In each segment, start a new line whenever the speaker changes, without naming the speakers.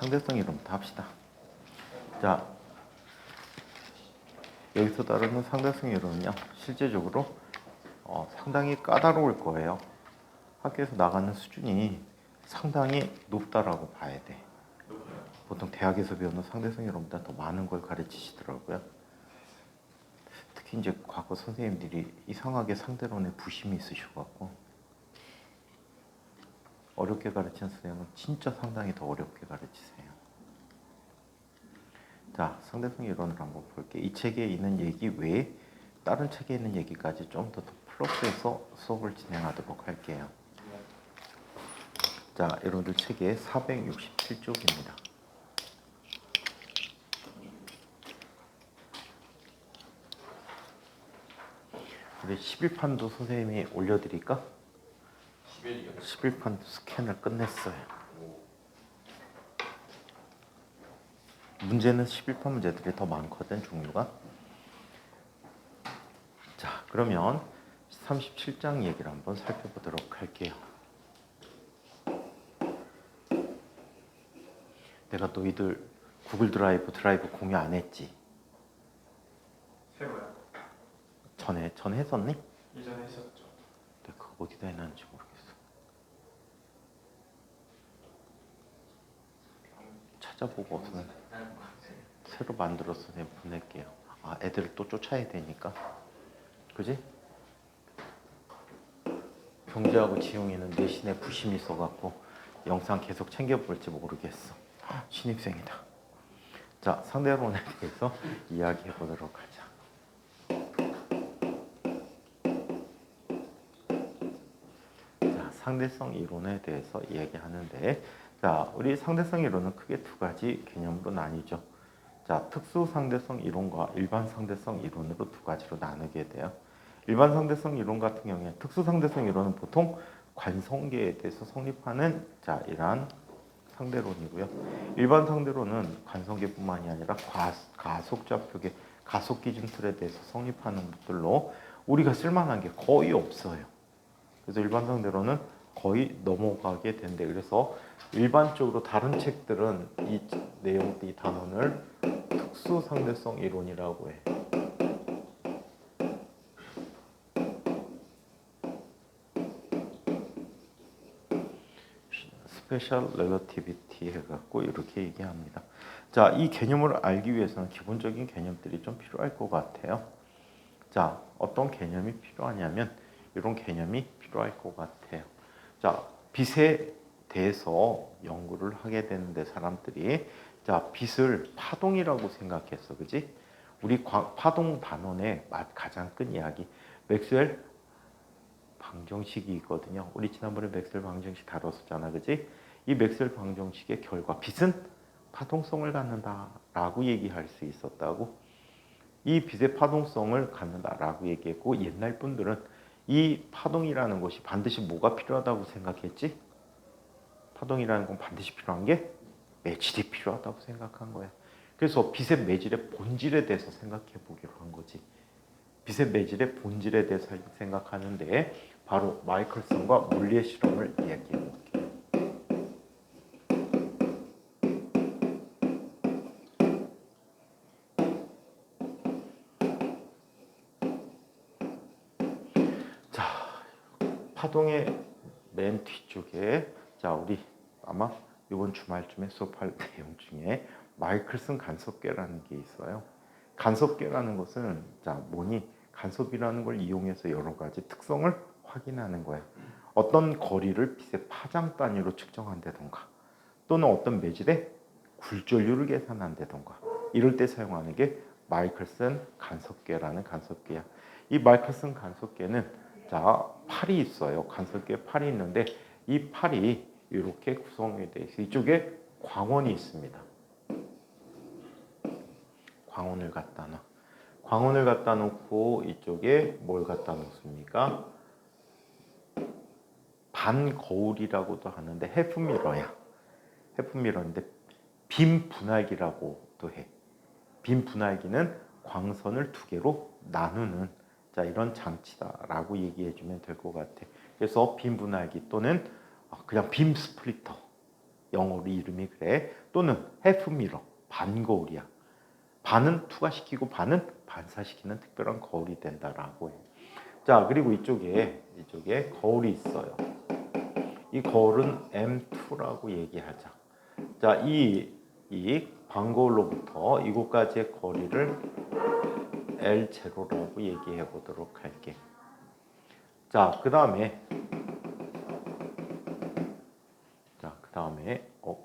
상대성 이론부터 합시다. 자, 여기서 다루는 상대성 이론은요, 실제적으로 상당히 까다로울 거예요. 학교에서 나가는 수준이 상당히 높다라고 봐야 돼. 보통 대학에서 배우는 상대성 이론보다 더 많은 걸 가르치시더라고요. 특히 이제 과거 선생님들이 이상하게 상대론에 부심이 있으셔갖고 어렵게 가르치는 선생님은 진짜 상당히 더 어렵게 가르치세요. 자, 상대성 이론을 한번 볼게요. 이 책에 있는 얘기 외에 다른 책에 있는 얘기까지 좀 더 플러스해서 수업을 진행하도록 할게요. 자, 여러분들 책에 467쪽입니다. 우리 11판도 선생님이 올려드릴까? 11판도 스캔을 끝냈어요. 문제는 11판 문제들이 더 많거든, 종류가. 자, 그러면 37장 얘기를 한번 살펴보도록 할게요. 내가 너희들 구글 드라이브 공유 안 했지?
새로요?
전에 했었니?
예전에 했었죠.
내가 그거 어디다 해놨는지 모르겠어. 찾아보고 없으면 새로 만들어서 내가 보낼게요. 아, 애들을 또 쫓아야 되니까. 그지? 경재하고 지용이는 내신에 부심이 있어갖고 영상 계속 챙겨볼지 모르겠어. 신입생이다. 자, 상대론에 대해서 이야기해 보도록 하자. 자, 상대성 이론에 대해서 이야기하는데, 자, 우리 상대성 이론은 크게 두 가지 개념으로 나뉘죠. 자, 특수 상대성 이론과 일반 상대성 이론으로 두 가지로 나누게 돼요. 일반 상대성 이론 같은 경우에 특수 상대성 이론은 보통 관성계에 대해서 성립하는 자, 이러한 상대론이고요. 일반 상대론은 관성계뿐만이 아니라 가속좌표계, 가속기준 틀에 대해서 성립하는 것들로 우리가 쓸만한 게 거의 없어요. 그래서 일반 상대론은 거의 넘어가게 된대. 그래서 일반적으로 다른 책들은 이 내용, 이 단원을 특수 상대성 이론이라고 해. 스페셜 렐러티비티 해갖고 이렇게 얘기합니다. 자, 이 개념을 알기 위해서는 기본적인 개념들이 좀 필요할 것 같아요. 자, 어떤 개념이 필요하냐면 이런 개념이 필요할 것 같아요. 자, 빛에 대해서 연구를 하게 되는데 사람들이 자, 빛을 파동이라고 생각했어, 그지? 우리 파동 반원의 가장 큰 이야기 맥스웰 방정식이 있거든요. 우리 지난번에 맥스웰 방정식 다뤘었잖아, 그지? 이 맥스웰 방정식의 결과 빛은 파동성을 갖는다라고 얘기할 수 있었다고. 이 빛의 파동성을 갖는다라고 얘기했고, 옛날 분들은 이 파동이라는 것이 반드시 뭐가 필요하다고 생각했지? 파동이라는 건 반드시 필요한 게 매질이 필요하다고 생각한 거야. 그래서 빛의 매질의 본질에 대해서 생각해 보기로 한 거지. 빛의 매질의 본질에 대해서 생각하는데 바로 마이클슨과 물리의 실험을 이야기해 볼게요. 자, 파동의 맨 뒤쪽에 자, 우리 아마 이번 주말쯤에 수업할 내용 중에 마이클슨 간섭계라는 게 있어요. 간섭계라는 것은 자, 뭐니? 간섭이라는 걸 이용해서 여러 가지 특성을 확인하는 거예요. 어떤 거리를 빛의 파장 단위로 측정한다던가 또는 어떤 매질의 굴절률을 계산한다던가 이럴 때 사용하는 게 마이클슨 간섭계라는 간섭계야. 이 마이클슨 간섭계는 자, 팔이 있어요. 간섭계 팔이 있는데 이 팔이 이렇게 구성이 되어 있어요. 이쪽에 광원이 있습니다. 광원을 갖다 놔. 광원을 갖다 놓고 이쪽에 뭘 갖다 놓습니까? 반거울이라고도 하는데 해프미러야. 해프미러인데 빔 분할기라고도 해. 빔 분할기는 광선을 두 개로 나누는 자, 이런 장치다라고 얘기해 주면 될 것 같아. 그래서 빔 분할기 또는 그냥 빔 스플리터 영어로 이름이 그래. 또는 half mirror, 반 거울이야. 반은 투과시키고 반은 반사시키는 특별한 거울이 된다라고 해. 자, 그리고 이쪽에 거울이 있어요. 이 거울은 M2라고 얘기하자. 자, 이 반거울로부터 이곳까지의 거리를 L0라고 얘기해 보도록 할게. 자, 그 다음에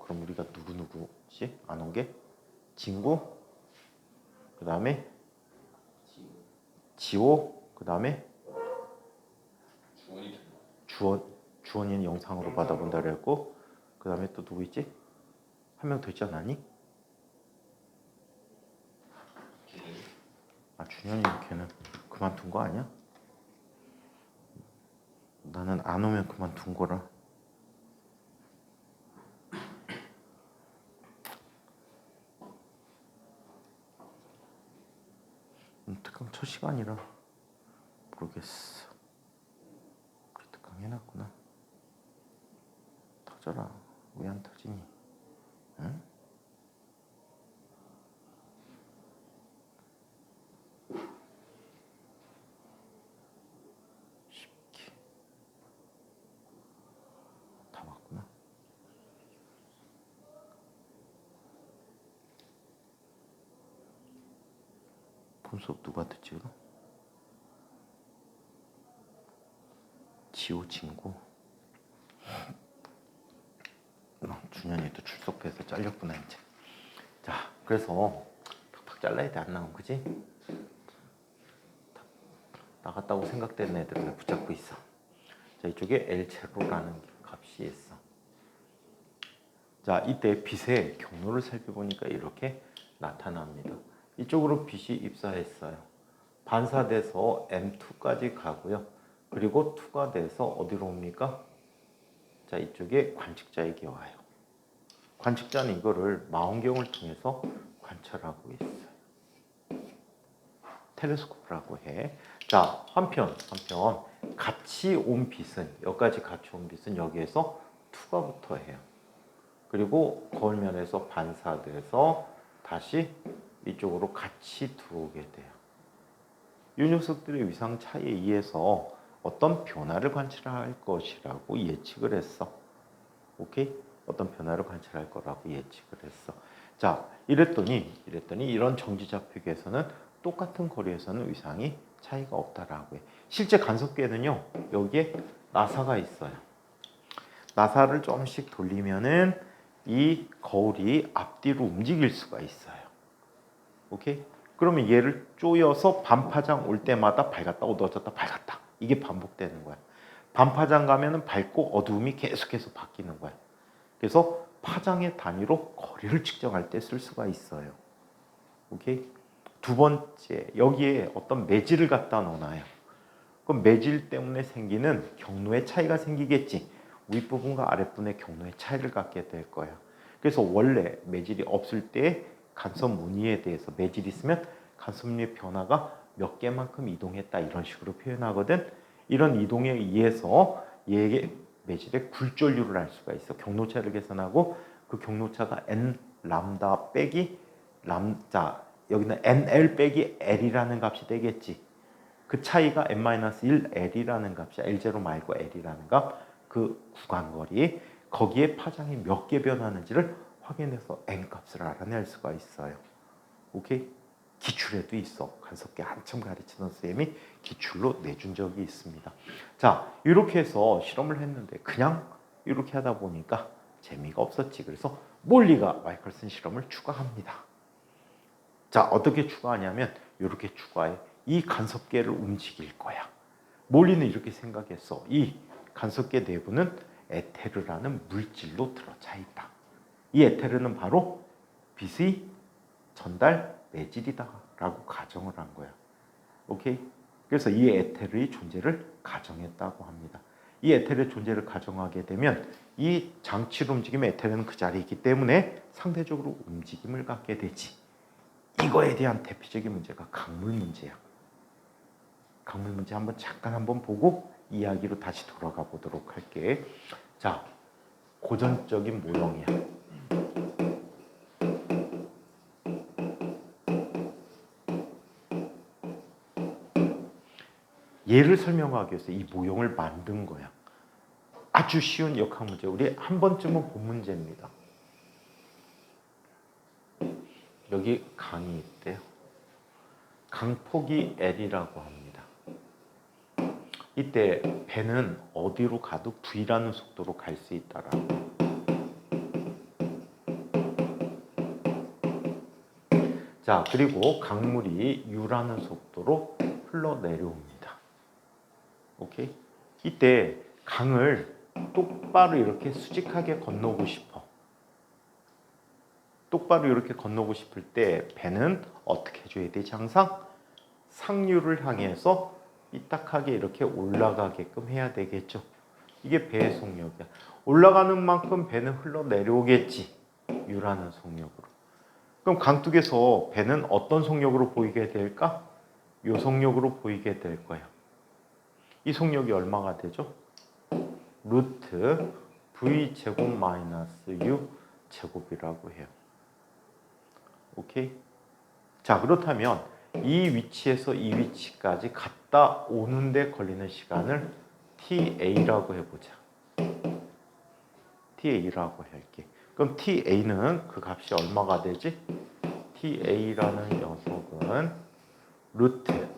그럼 우리가 누구지? 안 온 게? 진구, 그 다음에 지호, 그 다음에 주원이는 영상으로 받아본다 그랬고, 그 다음에 또 누구 있지? 한 명 더 있지 않았니? 준현이 걔는 그만둔 거 아니야? 나는 안 오면 그만둔 거라. 특강 첫 시간이라 모르겠어. 우리 특강 해놨구나. 터져라. 왜 안 터지니? 응? 쉽게 다 왔구나. 본 수업 누가 듣지 그럼? 지호 친구. 준현이도 출석부에서 잘렸구나 이제. 자, 그래서 팍팍 잘라야 돼. 안 나온 그지? 나갔다고 생각되는 애들을 붙잡고 있어. 자, 이쪽에 L0라는 값이 있어. 자, 이때 빛의 경로를 살펴보니까 이렇게 나타납니다. 이쪽으로 빛이 입사했어요. 반사돼서 M2까지 가고요. 그리고 2가 돼서 어디로 옵니까? 자, 이쪽에 관측자에게 와요. 관측자는 이거를 망원경을 통해서 관찰하고 있어요. 텔레스코프라고 해. 자, 한편 같이 온 빛은, 여기까지 같이 온 빛은 여기에서 2가 붙어 해요. 그리고 거울면에서 반사돼서 다시 이쪽으로 같이 들어오게 돼요. 이 녀석들의 위상 차이에 의해서 어떤 변화를 관찰할 것이라고 예측을 했어. 오케이? 어떤 변화를 관찰할 거라고 예측을 했어. 자, 이랬더니 이런 정지좌표계에서는 똑같은 거리에서는 위상이 차이가 없다라고 해. 실제 간섭계는요, 여기에 나사가 있어요. 나사를 조금씩 돌리면은 이 거울이 앞뒤로 움직일 수가 있어요. 오케이? 그러면 얘를 쪼여서 반파장 올 때마다 밝았다 어두워졌다 밝았다, 이게 반복되는 거야. 반파장 가면은 밝고 어두움이 계속해서 바뀌는 거야. 그래서 파장의 단위로 거리를 측정할 때 쓸 수가 있어요. 오케이? 두 번째, 여기에 어떤 매질을 갖다 놓아요. 그럼 매질 때문에 생기는 경로의 차이가 생기겠지. 윗부분과 아랫부분의 경로의 차이를 갖게 될 거야. 그래서 원래 매질이 없을 때 간섭 무늬에 대해서 매질이 있으면 간섭 무늬의 변화가 몇 개만큼 이동했다, 이런 식으로 표현하거든. 이런 이동에 의해서 얘의 매질의 굴절률을 알 수가 있어. 경로차를 계산하고 그 경로차가 n 람다 빼기 람자, 여기는 nl 빼기 l이라는 값이 되겠지. 그 차이가 n-1 l이라는 값이야. L0 말고 l이라는 값. 그 구간거리, 거기에 파장이 몇 개 변하는지를 확인해서 n 값을 알아낼 수가 있어요. 오케이? 기출에도 있어. 간섭계 한참 가르치던 쌤이 기출로 내준 적이 있습니다. 자, 이렇게 해서 실험을 했는데 그냥 이렇게 하다 보니까 재미가 없었지. 그래서 몰리가 마이클슨 실험을 추가합니다. 자, 어떻게 추가하냐면 이렇게 추가해. 이 간섭계를 움직일 거야. 몰리는 이렇게 생각했어. 이 간섭계 내부는 에테르라는 물질로 들어차 있다. 이 에테르는 바로 빛의 전달 매질이다 라고 가정을 한 거야. 오케이? 그래서 이 에테르의 존재를 가정했다고 합니다. 이 에테르의 존재를 가정하게 되면 이 장치를 움직이면 에테르는 그 자리에 있기 때문에 상대적으로 움직임을 갖게 되지. 이거에 대한 대표적인 문제가 강물 문제야. 강물 문제 한번 잠깐 보고 이야기로 다시 돌아가 보도록 할게. 자, 고전적인 모형이야. 얘를 설명하기 위해서 이 모형을 만든 거야. 아주 쉬운 역학 문제. 우리 한 번쯤은 본 문제입니다. 여기 강이 있대요. 강폭이 L이라고 합니다. 이때 배는 어디로 가도 V라는 속도로 갈 수 있다라고. 자, 그리고 강물이 U라는 속도로 흘러내려옵니다. 오케이? 이때 강을 똑바로 이렇게 수직하게 건너고 싶어. 똑바로 이렇게 건너고 싶을 때 배는 어떻게 해줘야 되지? 항상 상류를 향해서 삐딱하게 이렇게 올라가게끔 해야 되겠죠. 이게 배의 속력이야. 올라가는 만큼 배는 흘러내려오겠지. U라는 속력으로. 그럼 강둑에서 배는 어떤 속력으로 보이게 될까? 요 속력으로 보이게 될 거야. 이 속력이 얼마가 되죠? 루트 V 제곱 마이너스 U 제곱이라고 해요. 오케이? 자, 그렇다면 이 위치에서 이 위치까지 갔다 오는데 걸리는 시간을 TA라고 해보자. TA라고 할게. 그럼 TA는 그 값이 얼마가 되지? TA라는 녀석은 루트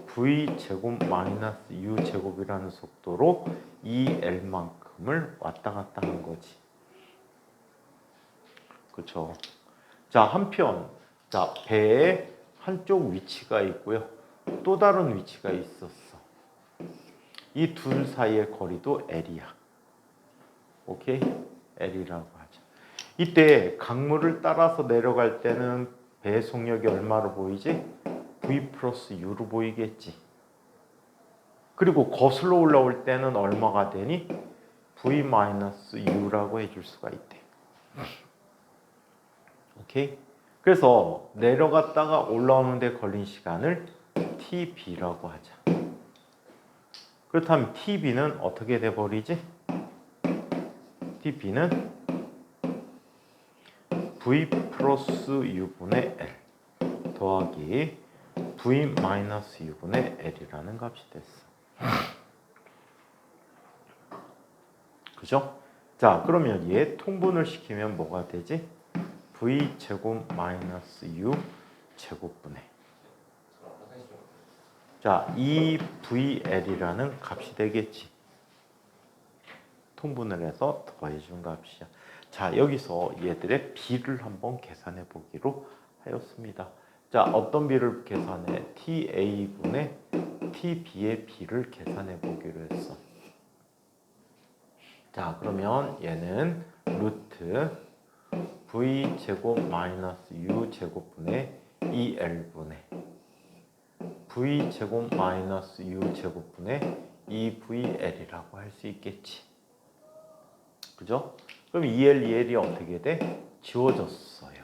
V 제곱 마이너스 U 제곱이라는 속도로 2L만큼을 왔다 갔다 하는 거지. 그렇죠? 자, 한편 자, 배에 한쪽 위치가 있고요. 또 다른 위치가 있었어. 이 둘 사이의 거리도 L이야. 오케이? L이라고 하죠. 이때 강물을 따라서 내려갈 때는 배의 속력이 얼마로 보이지? V 플러스 U로 보이겠지. 그리고 거슬러 올라올 때는 얼마가 되니? V 마이너스 U라고 해줄 수가 있대. 오케이? 그래서 내려갔다가 올라오는데 걸린 시간을 TB라고 하자. 그렇다면 TB는 어떻게 돼버리지? TB는 V 플러스 U분의 L 더하기 V 마이너스 U분의 L이라는 값이 됐어. 그죠? 자, 그러면 얘 통분을 시키면 뭐가 되지? V 제곱 마이너스 U 제곱분의. 자, 이 VL이라는 값이 되겠지. 통분을 해서 더해준 값이야. 자, 여기서 얘들의 비를 한번 계산해 보기로 하였습니다. 자, 어떤 비를 계산해? TA분의 TB의 비를 계산해 보기로 했어. 자, 그러면 얘는 루트 V 제곱 마이너스 U 제곱분의 2L분의 V 제곱 마이너스 U 제곱분의 2VL이라고 할 수 있겠지. 그죠? 그럼 2L, 2L이 어떻게 돼? 지워졌어요.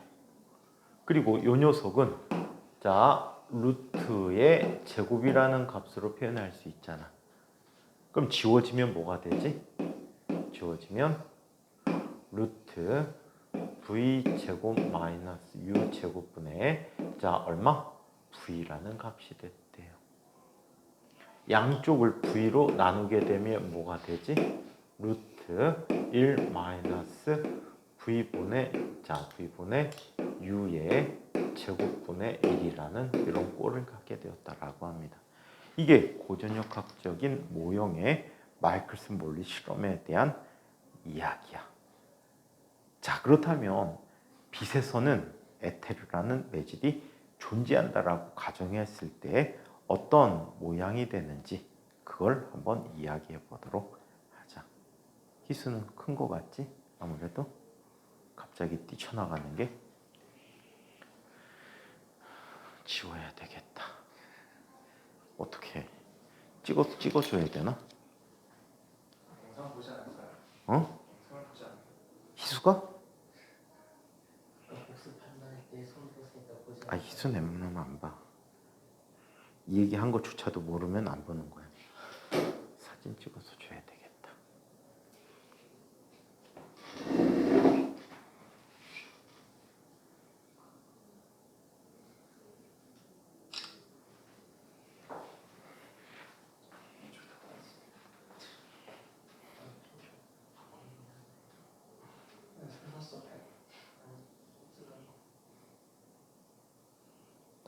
그리고 요 녀석은 자, 루트의 제곱이라는 값으로 표현할 수 있잖아. 그럼 지워지면 뭐가 되지? 지워지면 루트 V 제곱 마이너스 U 제곱분의 자, 얼마? V라는 값이 됐대요. 양쪽을 V로 나누게 되면 뭐가 되지? 루트 1 마이너스 V분의 자, V분의 U의 제곱분의 1이라는 이런 꼴을 갖게 되었다라고 합니다. 이게 고전역학적인 모형의 마이클슨 몰리 실험에 대한 이야기야. 자, 그렇다면 빛에서는 에테르라는 매질이 존재한다라고 가정했을 때 어떤 모양이 되는지 그걸 한번 이야기해 보도록 하자. 희수는 큰 거 같지? 아무래도 갑자기 뛰쳐나가는 게 지워야 되겠다. 어떻게 찍어줘야 되나?
영상 보지 않을까요?
어?
영상을 보지 않을까요?
희수가?
복수 판단할 때 손 보니까 보지
아, 희수 웬만하면 안 봐. 이 얘기한 거조차도 모르면 안 보는 거야. 사진 찍어서 줘야 되겠다.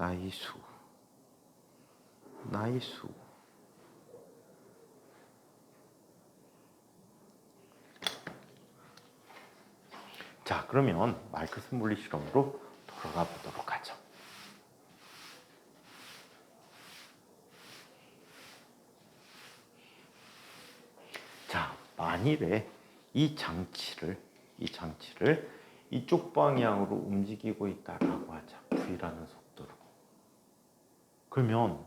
나이수. 나이수. 자, 그러면 말크스 물리 실험으로 돌아가 보도록 하죠. 자, 만일에 이 장치를 이쪽 방향으로 움직이고 있다라고 하자. V라는 속도로. 그러면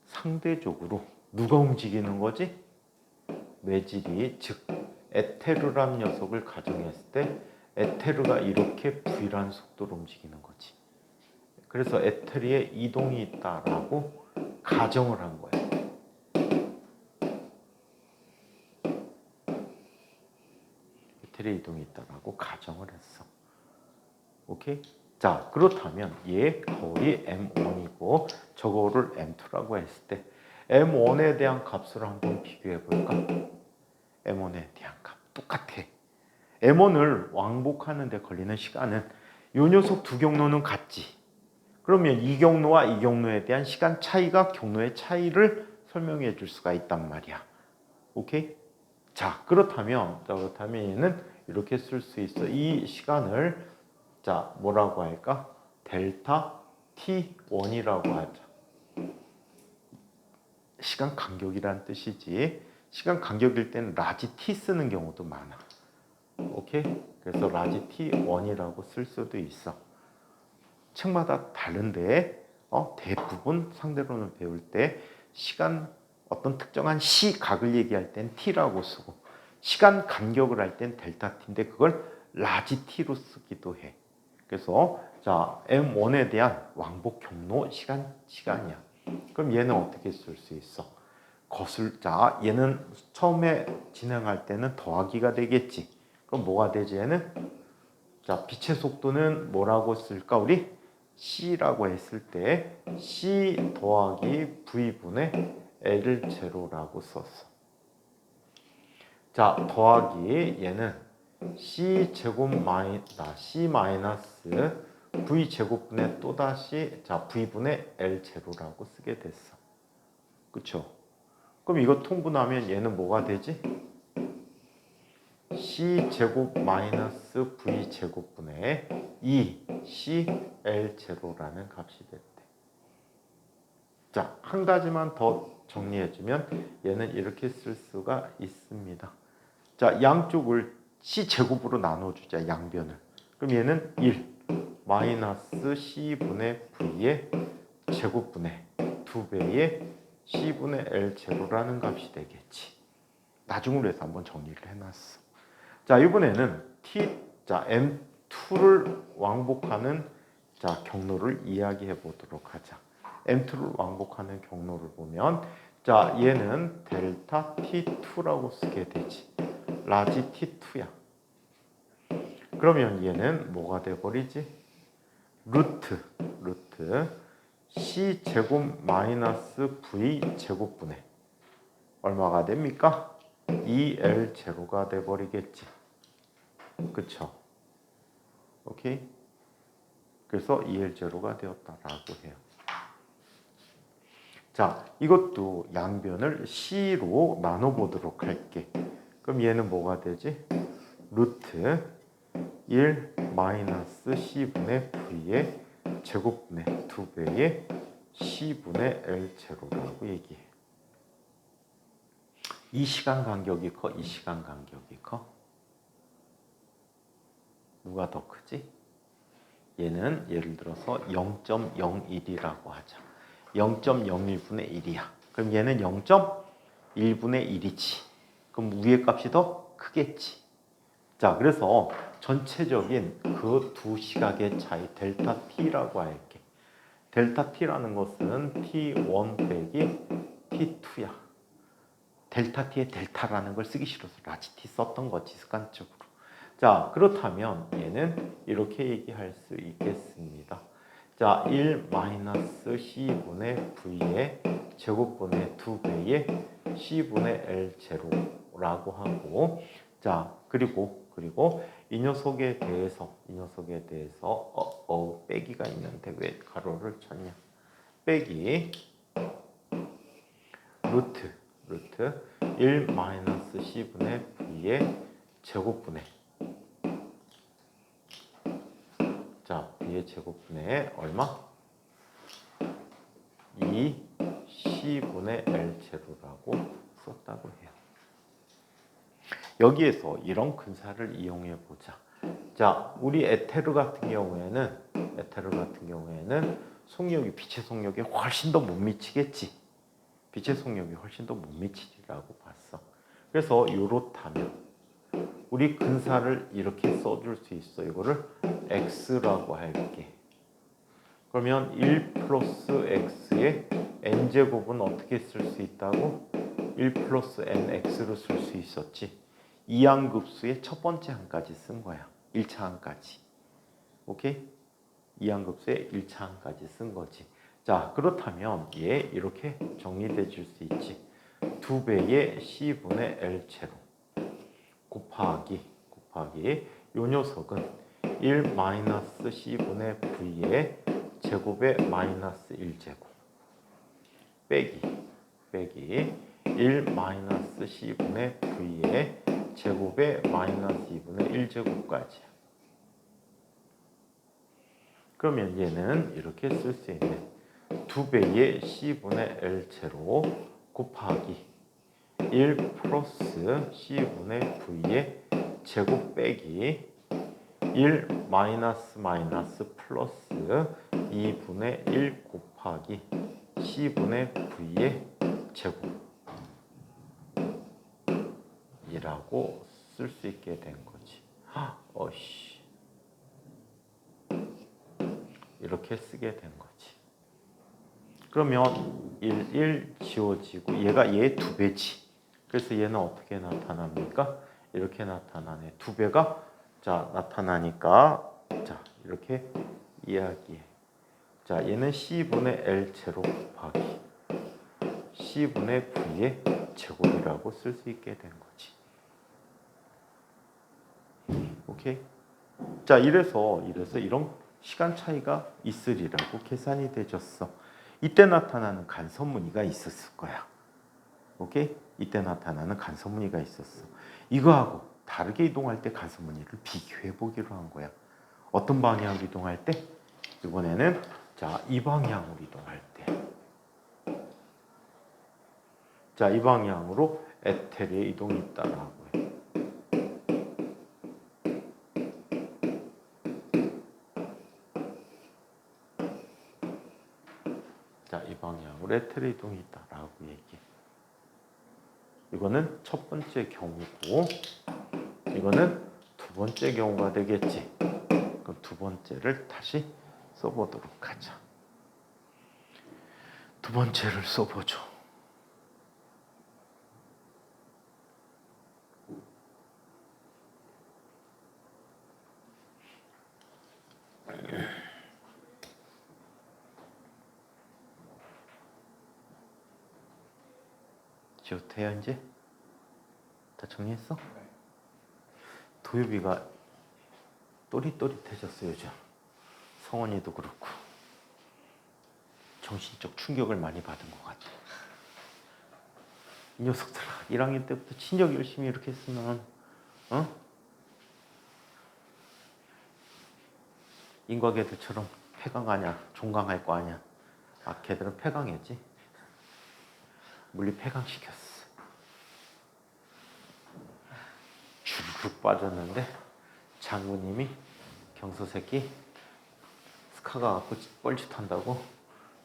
상대적으로 누가 움직이는 거지? 매질이, 즉 에테르란 녀석을 가정했을 때 에테르가 이렇게 V라는 속도로 움직이는 거지. 그래서 에테르에 이동이 있다라고 가정을 한 거야. 에테르에 이동이 있다라고 가정을 했어. 오케이? 자, 그렇다면 얘 거리 M1이고 저거를 M2라고 했을 때 M1에 대한 값을 한번 비교해 볼까? M1에 대한 값 똑같아. M1을 왕복하는 데 걸리는 시간은 요 녀석 두 경로는 같지. 그러면 이 경로와 이 경로에 대한 시간 차이가 경로의 차이를 설명해 줄 수가 있단 말이야. 오케이? 자, 그렇다면 얘는 이렇게 쓸 수 있어. 이 시간을 자, 뭐라고 할까? 델타 T1이라고 하자. 시간 간격이란 뜻이지. 시간 간격일 때는 라지 T 쓰는 경우도 많아. 오케이? 그래서 라지 T1이라고 쓸 수도 있어. 책마다 다른데 대부분 상대론을 배울 때 시간 어떤 특정한 시각을 얘기할 땐 T라고 쓰고 시간 간격을 할 땐 델타 T인데 그걸 라지 T로 쓰기도 해. 그래서 자, M1에 대한 왕복 경로 시간이야. 그럼 얘는 어떻게 쓸 수 있어? 자, 얘는 처음에 진행할 때는 더하기가 되겠지. 그럼 뭐가 되지 얘는? 자, 빛의 속도는 뭐라고 쓸까? 우리 C라고 했을 때 C 더하기 V분의 L0라고 썼어. 자, 더하기 얘는 C 제곱 C 마이너스 V 제곱분의 또다시 자 V분의 L0라고 쓰게 됐어. 그쵸? 그럼 이거 통분하면 얘는 뭐가 되지? C 제곱 마이너스 V 제곱분의 2C L0라는 값이 됐대. 자, 한 가지만 더 정리해주면 얘는 이렇게 쓸 수가 있습니다. 자, 양쪽을 C 제곱으로 나눠주자, 양변을. 그럼 얘는 1 마이너스 C분의 V의 제곱분의 2배의 C분의 L0라는 값이 되겠지. 나중으로 해서 한번 정리를 해놨어. 자, 이번에는 자, M2를 왕복하는 자, 경로를 이야기해 보도록 하자. M2를 왕복하는 경로를 보면 자, 얘는 델타 T2라고 쓰게 되지. 라지 T2야. 그러면 얘는 뭐가 돼버리지? 루트 C 제곱 마이너스 V 제곱분의 얼마가 됩니까? 2L0가 돼버리겠지. 그쵸? 오케이? 그래서 2L0가 되었다라고 해요. 자, 이것도 양변을 C로 나눠보도록 할게. 그럼 얘는 뭐가 되지? 루트 1 마이너스 C분의 V의 제곱분의 2배의 C분의 L0라고 얘기해. 이 시간 간격이 커? 이 시간 간격이 커? 누가 더 크지? 얘는 예를 들어서 0.01이라고 하자. 0.01분의 1이야. 그럼 얘는 0.1분의 1이지. 그럼 위의 값이 더 크겠지. 자, 그래서 전체적인 그 두 시각의 차이 델타 T라고 할게. 델타 T라는 것은 T1 빼기 T2야. 델타 T의 델타라는 걸 쓰기 싫어서 라지 T 썼던 거지, 습관적으로. 자, 그렇다면 얘는 이렇게 얘기할 수 있겠습니다. 자, 1 마이너스 C분의 V의 제곱분의 2배의 C분의 L0라고 하고, 자, 그리고 그리고 이 녀석에 대해서 빼기가 있는데 왜 가로를 쳤냐? 빼기 루트 1 마이너스 c분의 v의 제곱분의 자 v의 제곱분의 얼마? 2 c분의 l 제로라고 썼다고 해요. 여기에서 이런 근사를 이용해 보자. 자, 우리 에테르 같은 경우에는 속력이 빛의 속력에 훨씬 더 못 미치겠지. 빛의 속력이 훨씬 더 못 미치리라고 봤어. 그래서 요렇다면 우리 근사를 이렇게 써줄 수 있어. 이거를 x라고 할게. 그러면 1 플러스 x의 n제곱은 어떻게 쓸 수 있다고? 1 플러스 nx로 쓸 수 있었지. 이항급수의 첫 번째 항까지 쓴 거야. 1차 항까지. 오케이? 이항급수의 1차 항까지 쓴 거지. 자, 그렇다면 얘 이렇게 정리되질 수 있지. 2배의 c분의 l 제로 곱하기 요 녀석은 1 마이너스 c분의 v의 제곱의 마이너스 1제곱 빼기 1 마이너스 c분의 v의 제곱의 마이너스 2분의 1제곱까지. 그러면 얘는 이렇게 쓸 수 있는 2배의 c분의 l 제로 곱하기 1 플러스 c분의 v의 제곱 빼기 1 마이너스 플러스 2분의 1 곱하기 c분의 v의 제곱 이라고 쓸 수 있게 된 거지. 어이씨. 이렇게 쓰게 된 거지. 그러면 1 지워지고 얘가 얘 2배지. 그래서 얘는 어떻게 나타납니까? 이렇게 나타나네. 2배가 자 나타나니까 자 이렇게 이야기해. 자 얘는 c분의 l 제로 곱하기 c분의 v의 제곱이라고 쓸 수 있게 된 거지. 오케이? 자, 이래서 이런 시간 차이가 있으리라고 계산이 되졌어. 이때 나타나는 간섭무늬가 있었을 거야. 오케이? 이때 나타나는 간섭무늬가 있었어. 이거하고 다르게 이동할 때 간섭무늬를 비교해 보기로 한 거야. 어떤 방향으로 이동할 때? 이번에는 자, 이 방향으로 이동할 때. 자, 이 방향으로 에테르의 이동이 있다라고 해. 자, 이 방향으로 에테르의 이동이 있다라고 얘기해. 이거는 첫 번째 경우고, 이거는 두 번째 경우가 되겠지. 그럼 두 번째를 다시 써보도록 하자. 두 번째를 써보죠. 지우태야 이제? 다 정리했어? 도유비가 또릿또릿해졌어 요즘. 성원이도 그렇고 정신적 충격을 많이 받은 것 같아. 이 녀석들아 1학년 때부터 진작 열심히 이렇게 했으면 인과계들처럼 폐강하냐 종강할 거 아니야. 아 걔들은 폐강했지. 물리 폐강시켰어. 주르륵 빠졌는데 장군님이 경서 새끼 스카가 갖고 뻘짓한다고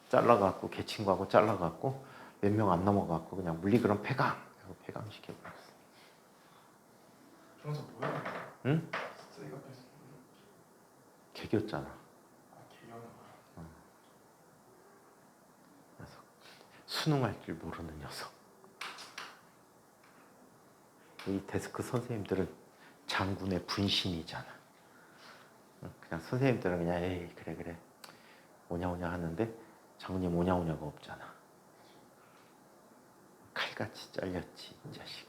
잘라갖고 개친구하고 잘라갖고 몇 명 안 넘어갖고 그냥 물리 그럼 폐강 하고 폐강시켜버렸어.
중에서 뭐야?
응?
쓰레기가 뺐어.
개겼잖아.
개경.
녀석. 수능할 줄 모르는 녀석. 이 데스크 선생님들은 장군의 분신이잖아. 그냥 선생님들은 그냥 에이 그래 오냐오냐 하는데 장군님 오냐오냐가 없잖아. 칼같이 잘렸지 이 자식.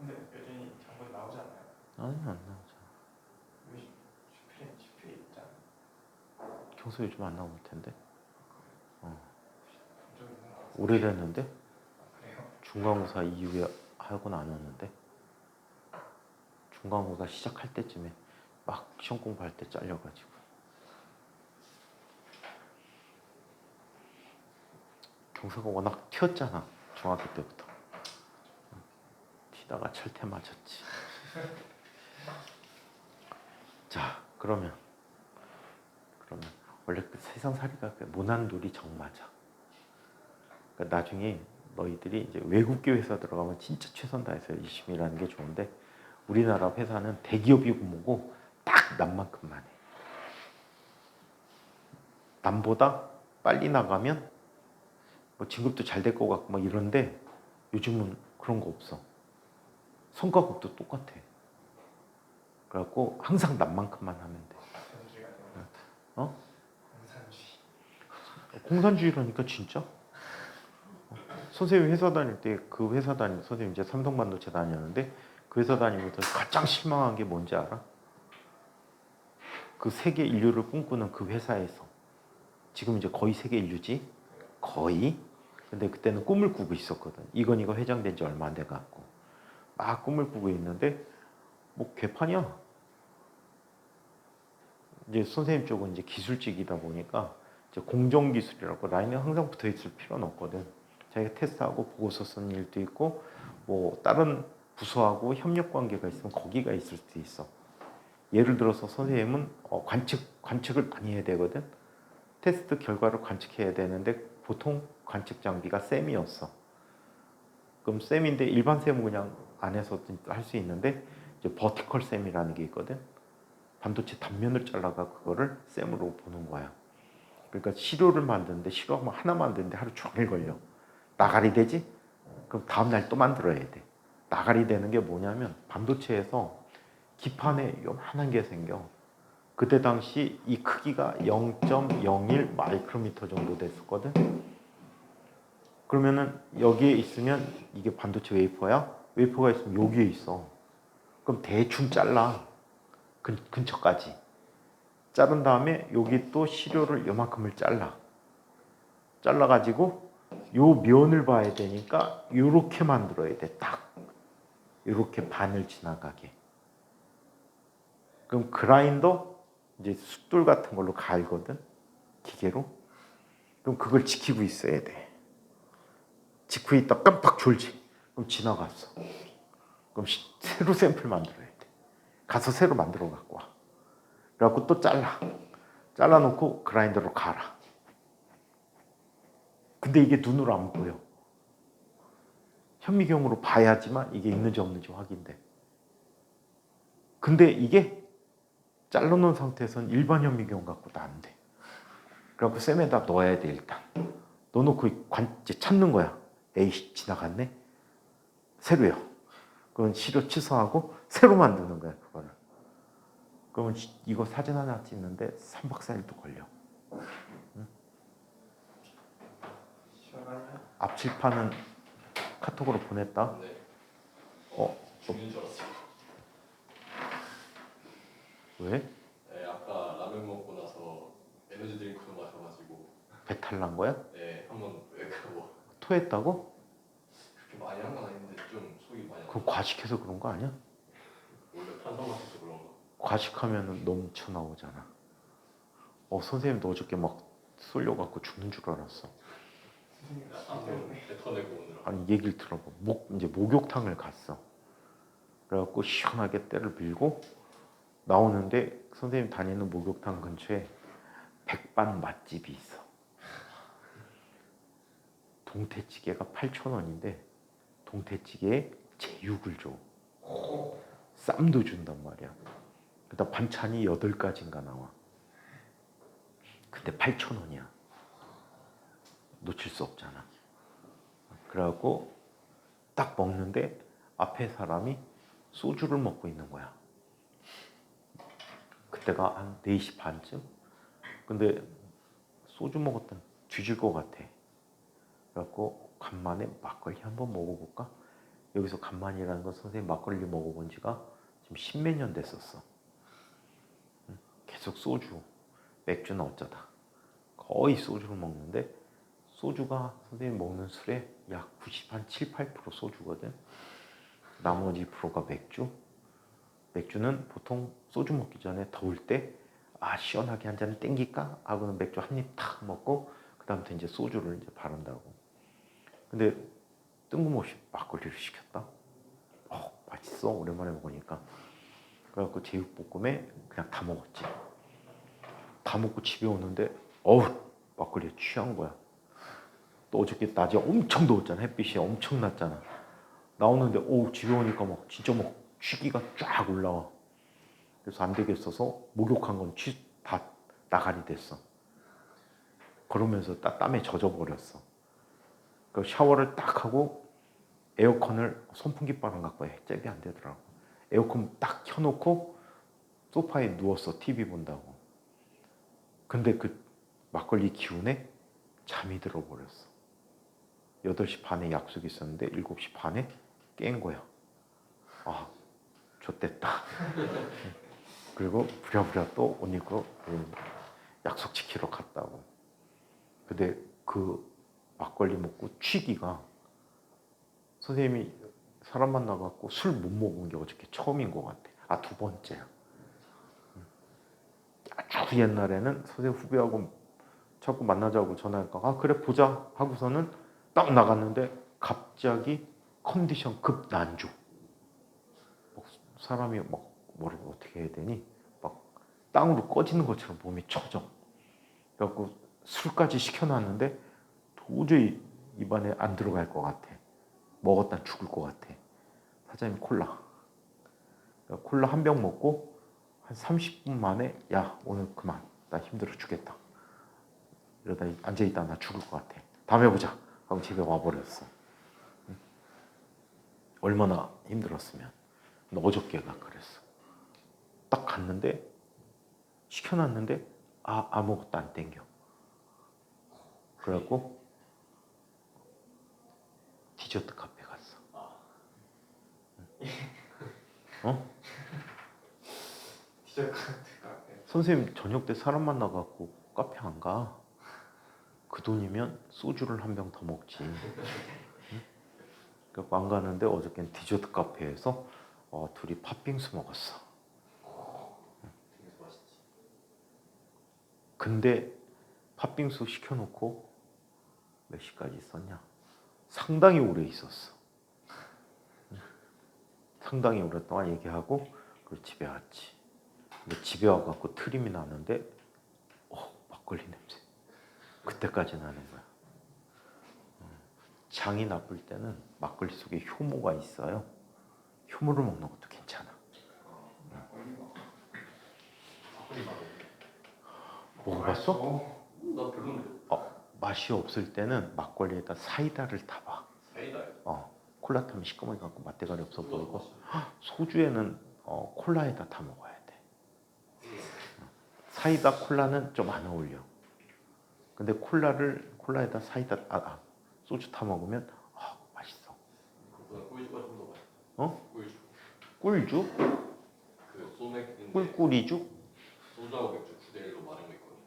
근데 여전히 장본 나오지 않아요?
아니 안 나오잖아.
왜 슈프림 있잖아.
경서 요즘 안 나올 텐데.
본 적 있는 것 같아요.
오래됐는데
그래요?
중간고사 이후에 하고는 안 왔는데 중간고사 시작할 때쯤에 막 시험 공부할 때 잘려가지고 경서가 워낙 튀었잖아 중학교 때부터. 튀다가 철퇴 맞았지. 자 그러면 원래 그 세상살이가 그 모난돌이 정맞아. 그러니까 나중에 너희들이 이제 외국계 회사 들어가면 진짜 최선 다해서 열심히 일하는 게 좋은데 우리나라 회사는 대기업이고 뭐고 딱 남만큼만 해. 남보다 빨리 나가면 뭐 진급도 잘 될 것 같고 막 이런데 요즘은 그런 거 없어. 성과급도 똑같아. 그래갖고 항상 남만큼만 하면 돼.
공산주의가 되는
어?
공산주의.
공산주의라니까 진짜? 선생님 회사 다닐 때 그 회사 다닐 선생님 이제 삼성반도체 다녔는데 그 회사 다니면서 가장 실망한 게 뭔지 알아? 그 세계 인류를 꿈꾸는 그 회사에서 지금 이제 거의 세계 인류지? 거의? 근데 그때는 꿈을 꾸고 있었거든. 이거 회장된 지 얼마 안 돼 갖고 막 꿈을 꾸고 있는데 뭐 개판이야. 이제 선생님 쪽은 이제 기술직이다 보니까 이제 공정기술이라고 라인에 항상 붙어 있을 필요는 없거든. 자기가 테스트하고 보고서 쓰는 일도 있고 뭐 다른 부서하고 협력 관계가 있으면 거기가 있을 수도 있어. 예를 들어서 선생님은 관측을 많이 해야 되거든. 테스트 결과를 관측해야 되는데 보통 관측 장비가 셈이었어. 그럼 셈인데 일반 셈은 그냥 안에서 할 수 있는데 이제 버티컬 셈이라는 게 있거든. 반도체 단면을 잘라가 그거를 셈으로 보는 거야. 그러니까 시료를 만드는데 시료 하나 만드는데 하루 종일 걸려. 나가리 되지? 그럼 다음날 또 만들어야 돼. 나가리 되는 게 뭐냐면 반도체에서 기판에 요만한 게 생겨. 그때 당시 이 크기가 0.01 마이크로미터 정도 됐었거든. 그러면은 여기에 있으면 이게 반도체 웨이퍼야. 웨이퍼가 있으면 여기에 있어. 그럼 대충 잘라. 근처까지. 자른 다음에 여기 또 시료를 요만큼을 잘라가지고 요 면을 봐야 되니까 요렇게 만들어야 돼. 딱 요렇게 반을 지나가게. 그럼 그라인더 이제 숫돌 같은 걸로 갈거든. 기계로. 그럼 그걸 지키고 있어야 돼. 지키고 있다 깜빡 졸지. 그럼 지나갔어. 그럼 새로 샘플 만들어야 돼. 가서 새로 만들어 갖고 와. 그래갖고 또 잘라놓고 그라인더로 갈아. 근데 이게 눈으로 안 보여. 현미경으로 봐야지만 이게 있는지 없는지 확인돼. 근데 이게 잘라놓은 상태에서는 일반 현미경 갖고도 안 돼. 그래갖고 쌤에다 넣어야 돼 일단. 넣어놓고 이제 찾는 거야. 에이 지나갔네. 새로요. 그건 시료 취소하고 새로 만드는 거야 그거를. 그러면 이거 사진 하나 찍는데 3박 4일도 걸려. 응? 앞칠판은 카톡으로 보냈다.
네.
죽는
줄 알았어요.
왜?
네, 아까 라면 먹고 나서 에너지 드링크도 마셔가지고
배탈 난 거야?
네, 한번 왜 그러고
토했다고?
그렇게 많이 한 건 아닌데 좀 속이 많이
그럼 과식해서 그런 거 아니야?
원래 탄산 마셔서 그런가?
과식하면 넘쳐 나오잖아. 선생님 너 어저께 막 쏠려갖고 죽는 줄 알았어.
뱉어내고 오느라.
아니 얘기를 들어봐. 이제 목욕탕을 갔어. 그래갖고 시원하게 때를 빌고 나오는데 선생님 다니는 목욕탕 근처에 백반 맛집이 있어. 동태찌개가 8,000원인데 동태찌개에 제육을 줘. 쌈도 준단 말이야. 그다음 반찬이 8가지인가 나와. 근데 8,000원이야. 놓칠 수 없잖아. 그래갖고 딱 먹는데 앞에 사람이 소주를 먹고 있는 거야. 그때가 한 4시 반쯤? 근데 소주 먹었던 뒤질 것 같아. 그래갖고 간만에 막걸리 한번 먹어볼까? 여기서 간만이라는 건 선생님 막걸리 먹어본 지가 지금 십몇 년 됐었어. 계속 소주, 맥주는 어쩌다 거의 소주를 먹는데 소주가 선생님 먹는 술의 약 97, 8% 소주거든. 나머지 프로가 맥주. 맥주는 보통 소주 먹기 전에 더울 때 시원하게 한 잔 땡길까 하고는 맥주 한 입 탁 먹고 그 다음부터 이제 소주를 이제 바른다고. 근데 뜬금없이 막걸리를 시켰다. 맛있어. 오랜만에 먹으니까. 그래갖고 제육볶음에 그냥 다 먹었지. 다 먹고 집에 오는데 막걸리에 취한 거야. 또 어저께 낮에 엄청 더웠잖아. 햇빛이 엄청 났잖아. 나오는데 집에 오니까 막 진짜 막 취기가 쫙 올라와. 그래서 안 되겠어서 목욕한 건 다 나가리 됐어. 그러면서 땀에 젖어버렸어. 그 샤워를 딱 하고 에어컨을 선풍기 바람 갖고 잽이 안 되더라고. 에어컨 딱 켜놓고 소파에 누웠어. TV 본다고. 근데 그 막걸리 기운에 잠이 들어버렸어. 8시 반에 약속이 있었는데 7시 반에 깬 거야. 좆됐다. 그리고 부랴부랴 또 옷 입고 약속 지키러 갔다고. 근데 그 막걸리 먹고 취기가 선생님이 사람 만나갖고 술 못 먹은 게 어저께 처음인 것 같아. 두 번째야. 아주 옛날에는 선생님 후배하고 자꾸 만나자고 전화할까 그래 보자 하고서는 딱 나갔는데 갑자기 컨디션 급 난조. 사람이 막 뭐를 어떻게 해야 되니 막 땅으로 꺼지는 것처럼 몸이 처져. 그래갖고 술까지 시켜놨는데 도저히 입안에 안 들어갈 것 같아. 먹었다 죽을 것 같아. 사장님 콜라. 콜라 한 병 먹고 한 30분 만에 야 오늘 그만. 나 힘들어 죽겠다. 이러다 앉아있다 나 죽을 것 같아. 다음에 보자 하고 집에 와버렸어. 얼마나 힘들었으면. 근데 어저께가 그랬어. 딱 갔는데 시켜놨는데 아무것도 안 땡겨. 그래갖고 디저트 카페 갔어.
디저트 카페.
선생님 저녁 때 사람 만나갖고 카페 안 가. 그 돈이면 소주를 한 병 더 먹지. 그래갖고 안 가는데 어저께는 디저트 카페에서 둘이 팥빙수 먹었어.
되게 맛있지.
근데 팥빙수 시켜놓고 몇 시까지 있었냐? 상당히 오래 있었어. 상당히 오랫동안 얘기하고 그리고 집에 왔지. 근데 집에 와갖고 트림이 나는데 막걸리 냄새. 그때까지 나는 거야. 장이 나쁠 때는 막걸리 속에 효모가 있어요. 효모를 먹는 것도 괜찮아. 먹어봤어?
나 별론데.
맛이 없을 때는 막걸리에다 사이다를 타봐.
사이다요?
콜라 타면 시꺼멓게 갖고 맛대가리 없어 보이고 소주에는 콜라에다 타 먹어야 돼. 사이다 콜라는 좀 안 어울려. 근데 콜라에다 사이다 소주 타 먹으면 맛있어.
그보다 꿀주가 좀 더 맛있어. 꿀주.
꿀주?
그 소맥인데
꿀꿀이주?
소주하고 맥주 9대1로 마른 거 있거든.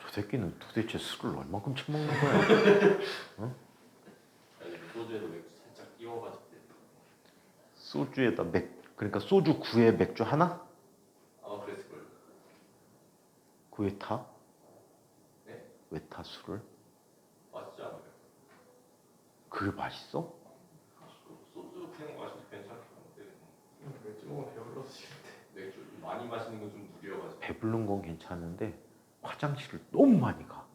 저 새끼는 도대체 술을 얼마큼 처먹는 거야?
아니 소주에도 맥주 살짝 띄워가지고.
소주에다 그러니까 소주 9에 맥주 하나?
아마 그랬을걸.
그 왜 타?
네?
왜 타 술을?
맛있지 않아요?
그게 맛있어?
소주 그냥 마셔도 괜찮긴 한데
맥주 먹으면 배불러서 싫은데.
맥주 좀 많이 마시는 건 좀 무리여가지고.
배부른 건 괜찮은데 화장실을 너무 많이 가.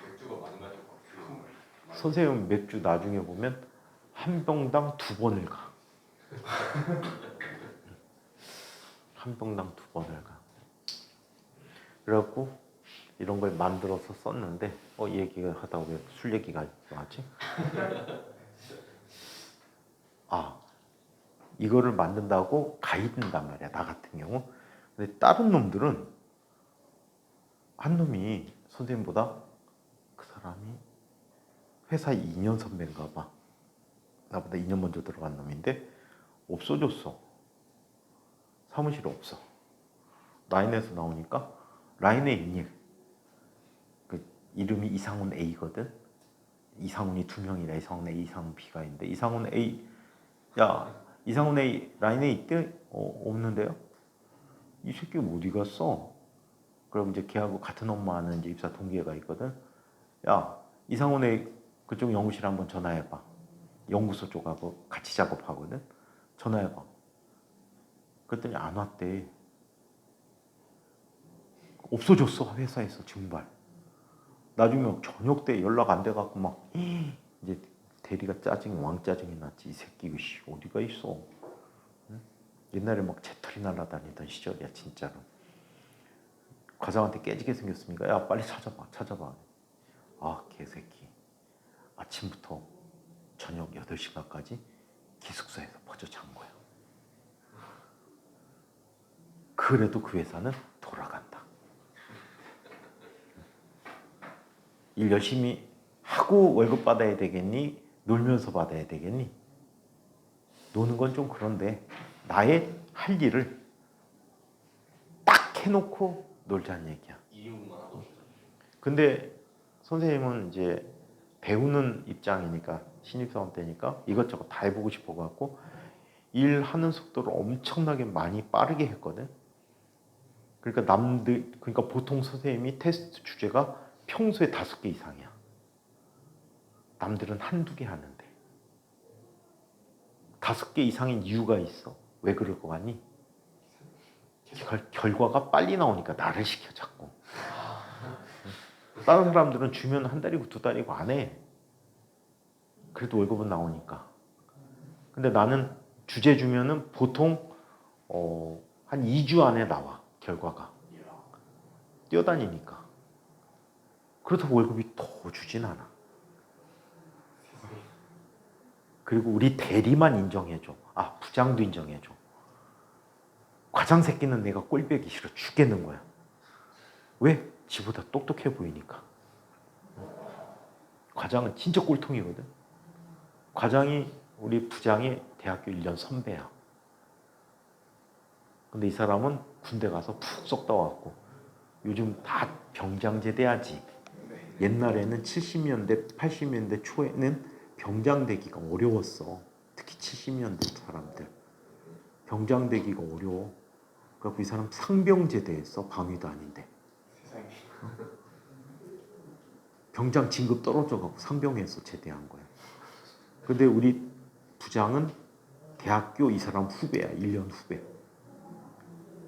맥주가 많이 마실 것 같아요.
선생님 맥주 나중에 보면 한 병당 2번을 가. 한 병당 2번을 가. 그래갖고 이런 걸 만들어서 썼는데 얘기가 하다 왜 술 얘기가 나왔지? 이거를 만든다고 가이든단 말이야. 나 같은 경우. 근데 다른 놈들은 한 놈이 선생님보다 그 사람이 회사 2년 선배인가 봐. 나보다 2년 먼저 들어간 놈인데 없어졌어. 사무실에 없어. 라인에서 나오니까 라인에 있니? 그 이름이 이상훈 A거든. 이상훈이 2명이라 이상훈 A, 이상훈 B가 있는데 이상훈 A, 야 이상훈 A 라인에 있대? 없는데요? 이 새끼 어디 갔어? 그럼 이제 걔하고 같은 업무하는 이제 입사 동기가 있거든. 야 이상훈 A 그쪽 연구실 한번 전화해봐. 연구소 쪽하고 같이 작업하거든. 전화해봐. 그랬더니 안 왔대. 없어졌어 회사에서 증발. 나중에 저녁 때 연락 안 돼갖고 막 이제 대리가 짜증이 왕짜증이 났지. 이 새끼 씨 어디가 있어? 응? 옛날에 막 재털이 날아다니던 시절이야 진짜로. 과장한테 깨지게 생겼으니까 야 빨리 찾아봐. 아 개새끼. 아침부터 저녁 8시간까지 기숙사에서 퍼져 잔 거야. 그래도 그 회사는 돌아간다. 일 열심히 하고 월급 받아야 되겠니? 놀면서 받아야 되겠니? 노는 건 좀 그런데 나의 할 일을 딱 해놓고 놀자는 얘기야.
2인분만 하고 싶다.
근데 선생님은 이제 배우는 입장이니까 신입사원 때니까 이것저것 다 해보고 싶어갖고 일하는 속도를 엄청나게 많이 빠르게 했거든. 그러니까 보통 선생님이 테스트 주제가 평소에 5개 이상이야. 남들은 1~2개 하는데 5개 이상인 이유가 있어. 왜 그럴 거 같니? 결과가 빨리 나오니까 나를 시켜 자꾸. 다른 사람들은 주면 1달이고 2달이고 안 해. 그래도 월급은 나오니까. 근데 나는 주제 주면은 보통 한 2주 안에 나와 결과가. 뛰어다니니까. 그렇다고 월급이 더 주진 않아. 그리고 우리 대리만 인정해줘. 아 부장도 인정해줘. 과장 새끼는 내가 꼴보기 싫어 죽겠는 거야. 왜? 지보다 똑똑해 보이니까. 과장은 진짜 꼴통이거든. 과장이 우리 부장이 대학교 1년 선배야. 근데 이 사람은 군대 가서 푹 썩다 왔고 요즘 다 병장제대하지. 옛날에는 70년대 80년대 초에는 병장되기가 어려웠어. 특히 70년대 사람들 병장되기가 어려워. 그래서 이 사람 상병제대했어. 방위도 아닌데
세상에.
병장 진급 떨어져갖고 상병에서 제대한 거야. 근데 우리 부장은 대학교 이 사람 후배야. 1년 후배.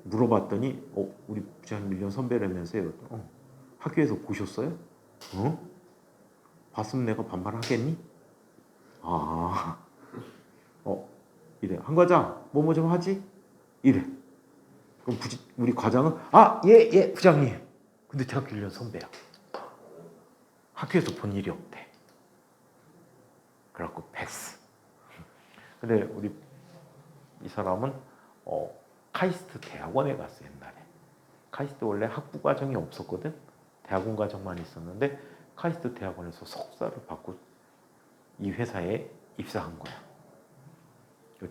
물어봤더니 우리 부장님 1년 선배라면서요. 학교에서 보셨어요? 봤으면 내가 반말하겠니? 이래. 한 과장 뭐 좀 하지? 이래. 그럼 우리 과장은 예 부장님. 근데 대학교 1년 선배야. 학교에서 본 일이 없대. 그래갖고 패스. 근데 우리 이 사람은 카이스트 대학원에 갔어 옛날에. 카이스트 원래 학부 과정이 없었거든. 대학원 과정만 있었는데 카이스트 대학원에서 석사를 받고 이 회사에 입사한 거야.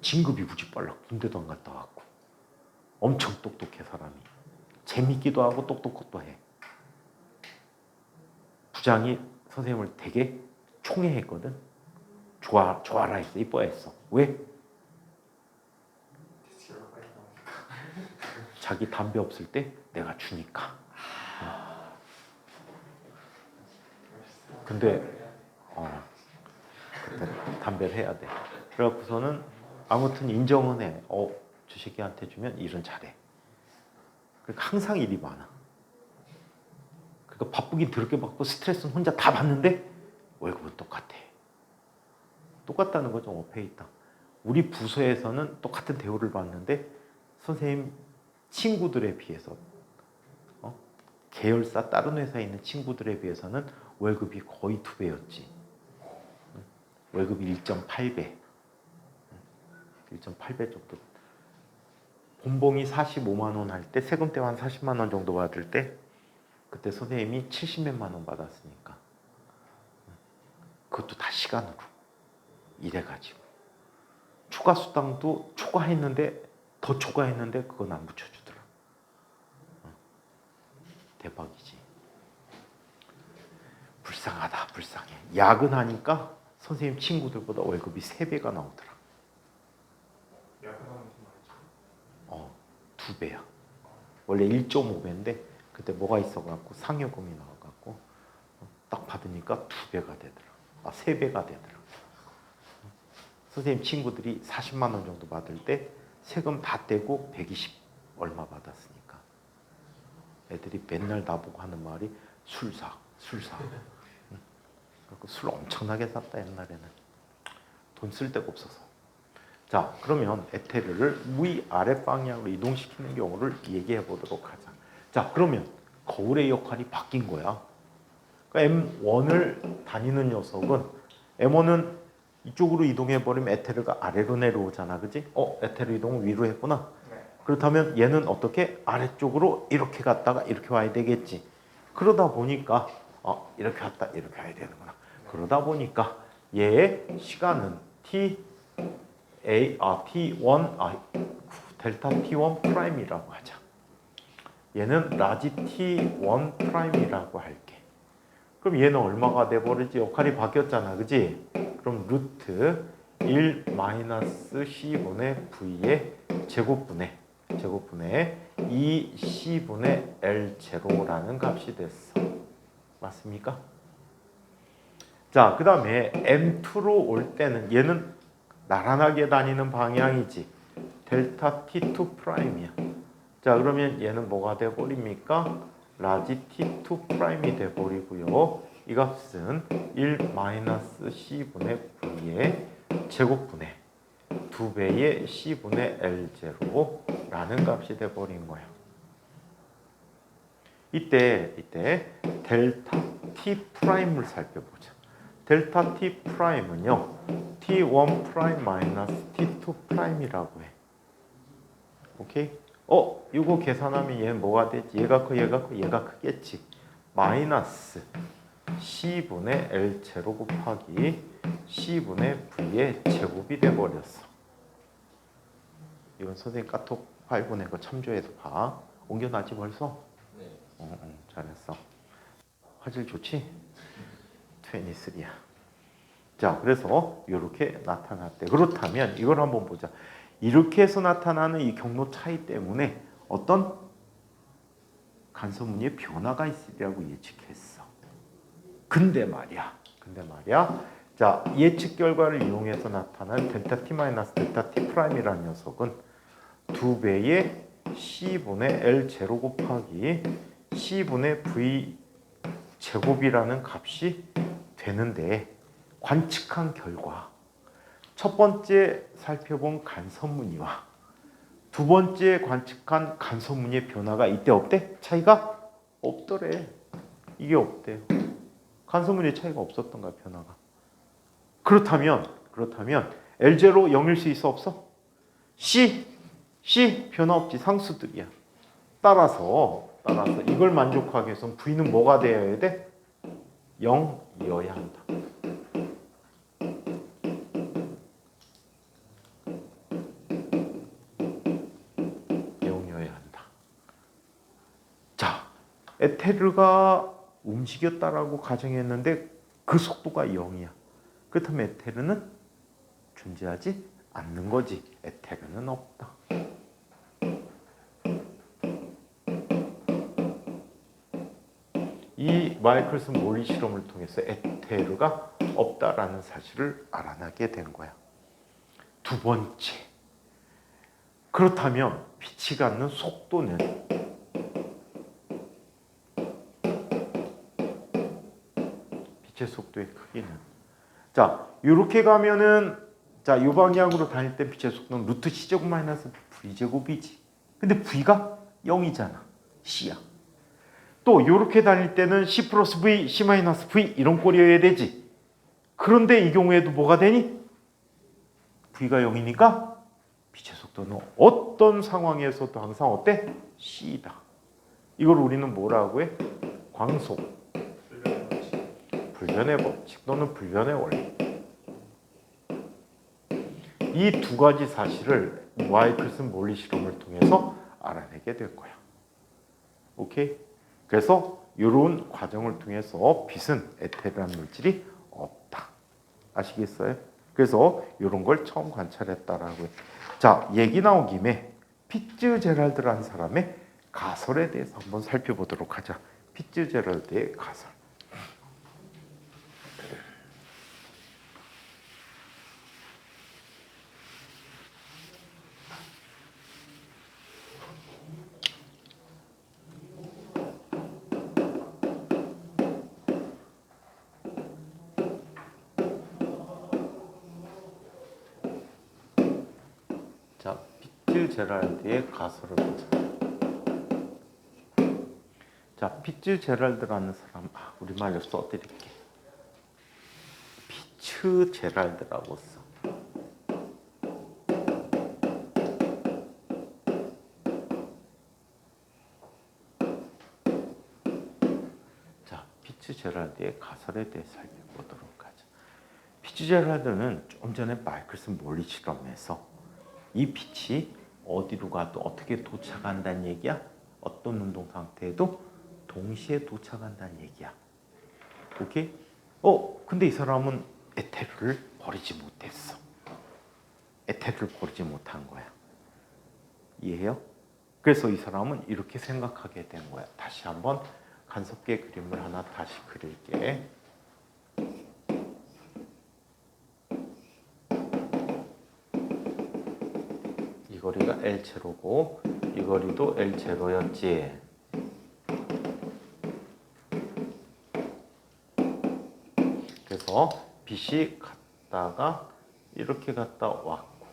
진급이 무지 빨라. 군대도 안 갔다 왔고. 엄청 똑똑해 사람이. 재밌기도 하고 똑똑도 해. 부장이 선생님을 되게 총애했거든. 좋아라 했어. 이뻐했어. 왜?
대치가 빨리 나오니까.
자기 담배 없을 때 내가 주니까. 근데 그때 담배를 해야 돼. 그래갖고서는 아무튼 인정은 해. 저 새끼한테 주면 일은 잘해. 그러니까 항상 일이 많아. 그러니까 바쁘긴 더럽게 바쁘고 스트레스는 혼자 다 받는데 월급은 똑같아. 똑같다는 거 좀 어폐 있다. 우리 부서에서는 똑같은 대우를 받는데 선생님 친구들에 비해서 계열사 다른 회사에 있는 친구들에 비해서는 월급이 거의 2배였지. 월급이 1.8배. 1.8배 정도. 본봉이 45만 원 할 때 세금 떼고 한 40만 원 정도 받을 때 그때 선생님이 70몇만 원 받았으니까 그것도 다 시간으로. 이래가지고 추가 수당도 초과했는데 더 초과했는데 그건 안 붙여주더라. 대박이지. 불쌍하다, 불쌍해. 야근하니까 선생님 친구들보다 월급이 3배가 나오더라.
야근하는 게 말이죠.
2배야. 원래 1.5배인데 그때 뭐가 있어갖고 상여금이 나와갖고 딱 받으니까 2배가 되더라. 3배가 되더라. 선생님 친구들이 40만 원 정도 받을 때 세금 다 떼고 120 얼마 받았으니까 애들이 맨날 나보고 하는 말이 술 사. 그래서 술 엄청나게 샀다 옛날에는. 돈 쓸 데가 없어서. 자, 그러면 에테르를 위아래 방향으로 이동시키는 경우를 얘기해 보도록 하자. 자, 그러면 거울의 역할이 바뀐 거야. 그러니까 M1을 다니는 녀석은 M1은 이쪽으로 이동해 버리면 에테르가 아래로 내려오잖아, 그지? 에테르 이동을 위로 했구나.
네.
그렇다면 얘는 어떻게 아래쪽으로 이렇게 갔다가 이렇게 와야 되겠지. 그러다 보니까 이렇게 갔다 이렇게 와야 되는구나. 그러다 보니까 얘의 시간은 델타 T1 프라임이라고 하자. 얘는 라지 T1 프라임이라고 할게. 그럼 얘는 얼마가 돼버리지? 역할이 바뀌었잖아, 그지? 그럼 루트 1 마이너스 C분의 V의 제곱분의 2C분의 L0라는 값이 됐어. 맞습니까? 자, 그 다음에 M2로 올 때는 얘는 나란하게 다니는 방향이지. 델타 T2 프라임이야. 자, 그러면 얘는 뭐가 돼버립니까? 라지 T2 프라임이 돼버리고요. 이 값은 1 마이너스 C분의 V의 제곱분의 2배의 C분의 L0라는 값이 돼버린 거야. 이때 델타 T 프라임을 살펴보자. 델타 T 프라임은요, T1 프라임 마이너스 T2 프라임이라고 해. 오케이? 이거 계산하면 얘는 뭐가 되지? 얘가 크겠지. 마이너스 C분의 L0 곱하기 C분의 V의 제곱이 돼버렸어. 이건 선생님 카톡 파일 보낸 거 참조해서 봐. 옮겨놨지 벌써?
네.
잘했어. 화질 좋지? 23야. 자, 그래서 이렇게 나타났대. 그렇다면 이걸 한번 보자. 이렇게 해서 나타나는 이 경로 차이 때문에 어떤 간섭무늬의 변화가 있으리라고 예측했어. 근데 말이야. 자, 예측 결과를 이용해서 나타난 델타 T 마이너스 델타 T 프라임이라는 녀석은 2배의 C분의 L0 곱하기 C분의 V 제곱이라는 값이 되는데, 관측한 결과 첫 번째 살펴본 간섭무늬와 두 번째 관측한 간섭무늬의 변화가 이때 없대? 차이가 없더래. 이게 없대요. 간섭무늬의 차이가 없었던 거야, 변화가. 그렇다면 L0 0일 수 있어, 없어? C 변화 없지. 상수들이야. 따라서 이걸 만족하기 위해서는 V는 뭐가 되어야 돼? 0이어야 한다. 에테르가 움직였다라고 가정했는데 그 속도가 0이야. 그렇다면 에테르는 존재하지 않는 거지. 에테르는 없다. 이 마이클슨 몰리 실험을 통해서 에테르가 없다라는 사실을 알아내게 된 거야. 두 번째, 그렇다면 빛이 갖는 속도는 빛의 속도의 크기는, 자, 이렇게 가면은, 자, 이 방향으로 다닐 때 빛의 속도는 루트 C제곱 마이너스 V제곱이지. 근데 V가 0이잖아. C야. 또 이렇게 다닐 때는 C 플러스 V, C 마이너스 V 이런 꼴이어야 되지. 그런데 이 경우에도 뭐가 되니? V가 0이니까 빛의 속도는 어떤 상황에서도 항상 어때? C다. 이걸 우리는 뭐라고 해? 광속. 불변의 법칙 또는 불변의 원리. 이 두 가지 사실을 마이클슨 몰리 실험을 통해서 알아내게 될 거야. 오케이? 그래서 이런 과정을 통해서 빛은 에테르라는 물질이 없다. 아시겠어요? 그래서 이런 걸 처음 관찰했다라고 해요. 자, 얘기 나온 김에 피츠제랄드라는 사람의 가설에 대해서 한번 살펴보도록 하자. 피츠제랄드의 가설. 자, 피츠제랄드의 가설을 보자. 자, 피츠제랄드라는 사람, 우리말로 써드릴게. 피츠제랄드라고 써. 자, 피츠제랄드의 가설에 대해 살펴보도록 하죠. 피츠제랄드는 좀 전에 마이클슨 몰리 실험에서 이 빛이 어디로 가도 어떻게 도착한다는 얘기야? 어떤 운동 상태에도 동시에 도착한다는 얘기야. 오케이? 근데 이 사람은 에테르를 버리지 못했어. 에테르를 버리지 못한 거야. 이해해요? 그래서 이 사람은 이렇게 생각하게 된 거야. 다시 한번 간섭계 그림을 하나 다시 그릴게. 이 거리가 L0고 이 거리도 L0였지. 그래서 빛이 갔다가 이렇게 갔다 왔고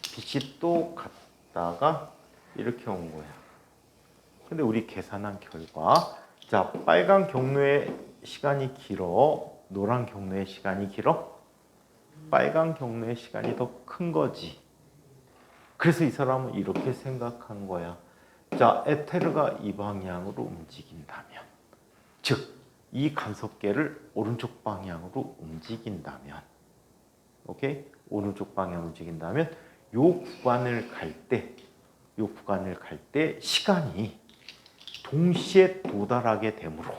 빛이 또 갔다가 이렇게 온 거야. 근데 우리 계산한 결과 자, 빨간 경로의 시간이 길어? 노란 경로의 시간이 길어? 빨간 경로의 시간이 더 큰 거지. 그래서 이 사람은 이렇게 생각한 거야. 자, 에테르가 이 방향으로 움직인다면, 즉, 이 간섭계를 오른쪽 방향으로 움직인다면, 오케이? 오른쪽 방향으로 움직인다면, 요 구간을 갈 때 시간이 동시에 도달하게 되므로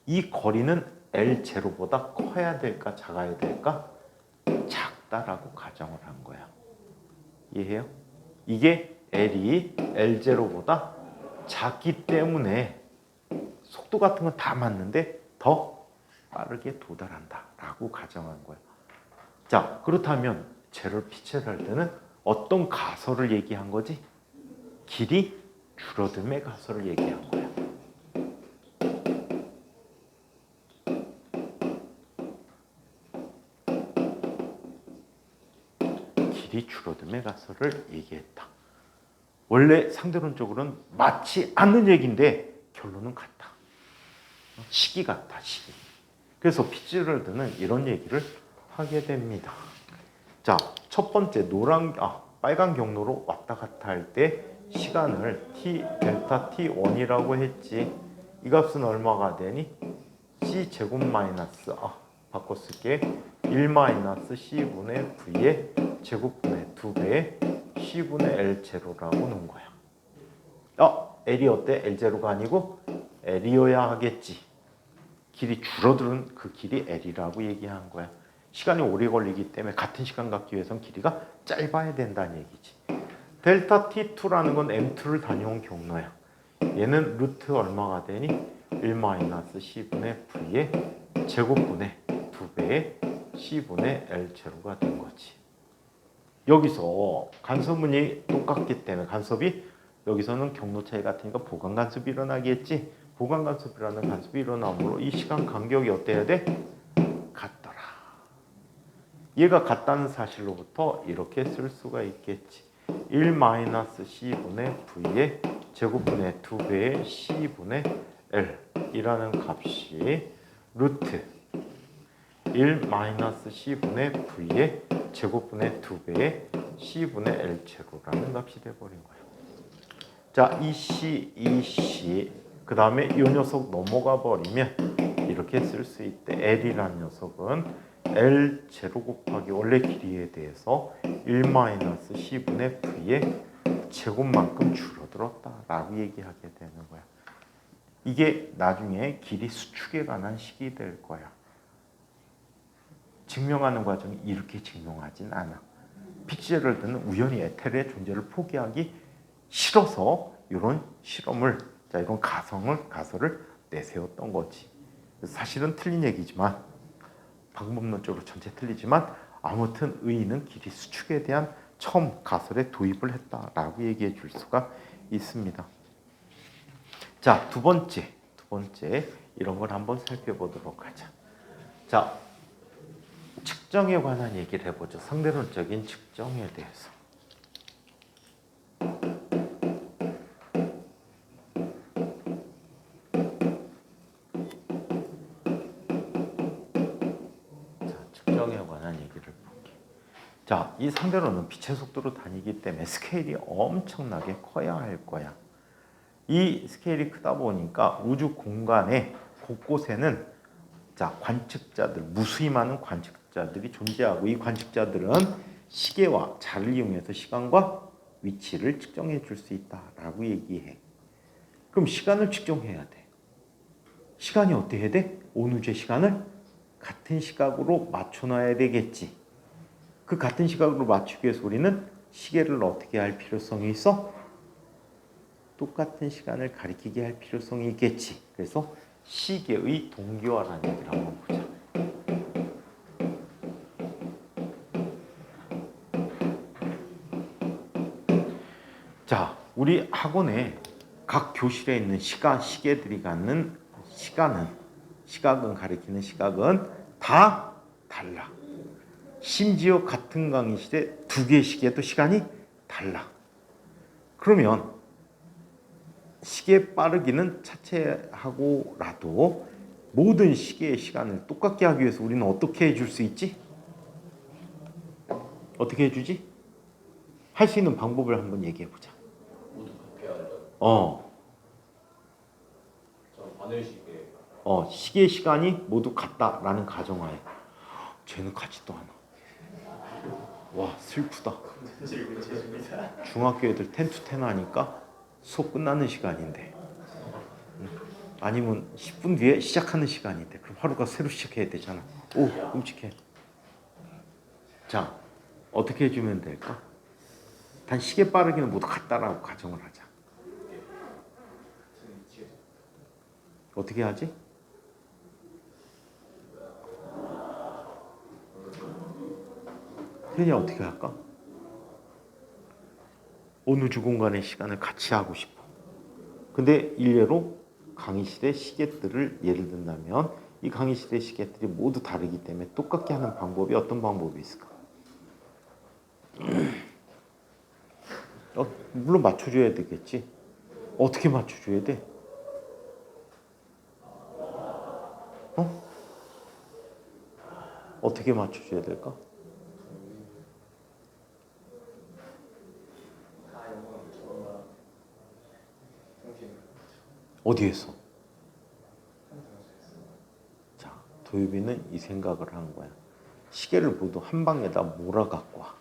이 거리는 L0보다 커야 될까, 작아야 될까? 작다라고 가정을 한 거야. 이해해요? 이게 L이 L0보다 작기 때문에 속도 같은 건 다 맞는데 더 빠르게 도달한다 라고 가정한 거야. 자, 그렇다면 제럴 피츠제랄드는 어떤 가설을 얘기한 거지? 길이 줄어듦의 가설을 얘기한 거야. 길이 줄어듦의 가설을 얘기했다. 원래 상대론적으로는 맞지 않는 얘기인데 결론은 같다. 시기 같다, 시기. 그래서 피츠제랄드는 이런 얘기를 하게 됩니다. 자, 첫 번째 빨간 경로로 왔다 갔다 할 때 시간을 델타 t1이라고 했지. 이 값은 얼마가 되니? c 제곱 마이너스 바꿔 쓸게. 1 마이너스 c분의 v의 제곱분의 2배의 c분의 L0라고 놓은 거야. L이 어때? L0가 아니고 L이어야 하겠지. 길이 줄어드는 그 길이 L이라고 얘기한 거야. 시간이 오래 걸리기 때문에 같은 시간 갖기 위해서는 길이가 짧아야 된다는 얘기지. 델타 T2라는 건 M2를 다녀온 경로야. 얘는 루트 얼마가 되니? 1 마이너스 C분의 V의 제곱분의 2배의 C분의 L0가 된 거지. 여기서 간섭문이 똑같기 때문에 간섭이 여기서는 경로 차이 같으니까 보강 간섭이 일어나겠지. 보강 간섭이라는 간섭이 일어나므로 이 시간 간격이 어때야 돼? 같더라. 얘가 같다는 사실로부터 이렇게 쓸 수가 있겠지. 1 마이너스 C분의 V의 제곱분의 2배의 C분의 L 이라는 값이 루트 1 마이너스 C분의 V의 제곱분의 2배의 C분의 L0라는 값이 돼버린 거예요. 자, 이 C, 그 다음에 이 녀석 넘어가 버리면 이렇게 쓸 수 있대. L이라는 녀석은 L 제로 곱하기 원래 길이에 대해서 1-C분의 V의 제곱만큼 줄어들었다라고 얘기하게 되는 거야. 이게 나중에 길이 수축에 관한 식이 될 거야. 증명하는 과정이 이렇게 증명하진 않아. 피츠제럴드는 우연히 에텔의 존재를 포기하기 싫어서 이런 실험을, 이런 가설을 내세웠던 거지. 사실은 틀린 얘기지만, 방법론적으로 전체 틀리지만, 아무튼 의인은 길이 수축에 대한 처음 가설에 도입을 했다라고 얘기해 줄 수가 있습니다. 자, 두 번째 이런 걸 한번 살펴보도록 하자. 자, 측정에 관한 얘기를 해보죠. 상대론적인 측정에 대해서. 자, 측정에 관한 얘기를 볼게. 자, 이 상대론은 빛의 속도로 다니기 때문에 스케일이 엄청나게 커야 할 거야. 이 스케일이 크다 보니까 우주 공간의 곳곳에는 관측자들, 무수히 많은 관측자들이 존재하고, 이 관측자들은 시계와 자를 이용해서 시간과 위치를 측정해 줄 수 있다라고 얘기해. 그럼 시간을 측정해야 돼. 시간이 어떻게 해야 돼? 온 우주의 시간을 같은 시각으로 맞춰놔야 되겠지. 그 같은 시각으로 맞추기 위해서 우리는 시계를 어떻게 할 필요성이 있어? 똑같은 시간을 가리키게 할 필요성이 있겠지. 그래서 시계의 동기화라는 얘기를 한번 보자. 자, 우리 학원에 각 교실에 있는 시계들이 갖는 시각은 가리키는 시각은 다 달라. 심지어 같은 강의실에 두 개의 시계도 시간이 달라. 그러면 시계 빠르기는 차치하고라도 모든 시계의 시간을 똑같게 하기 위해서 우리는 어떻게 해줄 수 있지? 어떻게 해주지? 할 수 있는 방법을 한번 얘기해보자.
모두 같게 하려고. 전 바늘시계.
시계의 시간이 모두 같다라는 가정하에. 쟤는 같지도 않아. 와, 슬프다. 중학교 애들 10to 10 하니까 수업 끝나는 시간인데, 아니면 10분 뒤에 시작하는 시간인데, 그럼 하루가 새로 시작해야 되잖아. 오, 끔찍해. 자, 어떻게 해주면 될까? 단 시계 빠르기는 모두 같다라고 가정을 하자. 어떻게 하지? 태연이 어떻게 할까? 온 우주 공간의 시간을 같이 하고 싶어. 근데 일례로 강의실의 시계들을 예를 든다면 이 강의실의 시계들이 모두 다르기 때문에 똑같게 하는 방법이 어떤 방법이 있을까? 물론 맞춰줘야 되겠지. 어떻게 맞춰줘야 돼? 어떻게 맞춰줘야 될까? 어디에서? 자, 도유비는 이 생각을 한 거야. 시계를 모두 한 방에다 몰아갖고 와.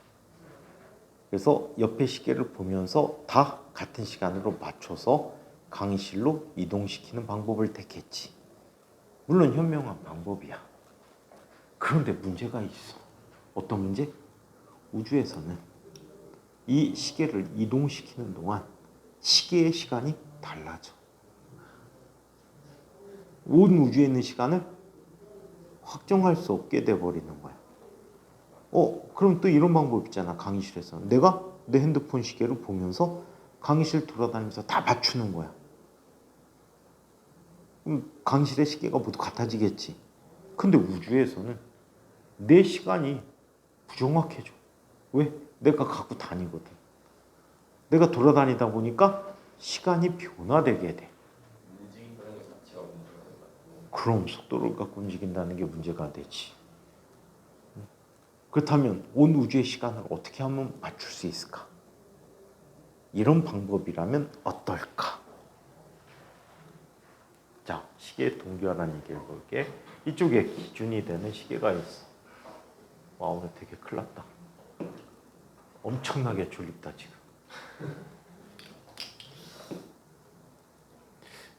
그래서 옆에 시계를 보면서 다 같은 시간으로 맞춰서 강의실로 이동시키는 방법을 택했지. 물론 현명한 방법이야. 그런데 문제가 있어. 어떤 문제? 우주에서는 이 시계를 이동시키는 동안 시계의 시간이 달라져. 온 우주에 있는 시간을 확정할 수 없게 돼버리는 거야. 그럼 또 이런 방법 있잖아. 강의실에서 내가 내 핸드폰 시계를 보면서 강의실 돌아다니면서 다 맞추는 거야. 그럼 강의실의 시계가 모두 같아지겠지. 근데 우주에서는 내 시간이 부정확해져. 왜? 내가 갖고 다니거든. 내가 돌아다니다 보니까 시간이 변화되게 돼.
움직인다는 것 자체가 문제가 되는 것 같아요.
그럼 속도를 갖고 움직인다는 게 문제가 되지. 그렇다면 온 우주의 시간을 어떻게 하면 맞출 수 있을까? 이런 방법이라면 어떨까? 자, 시계의 동기화라는 얘기를 볼게. 이쪽에 기준이 되는 시계가 있어. 와 오늘 되게 큰일 났다. 엄청나게 졸립다 지금.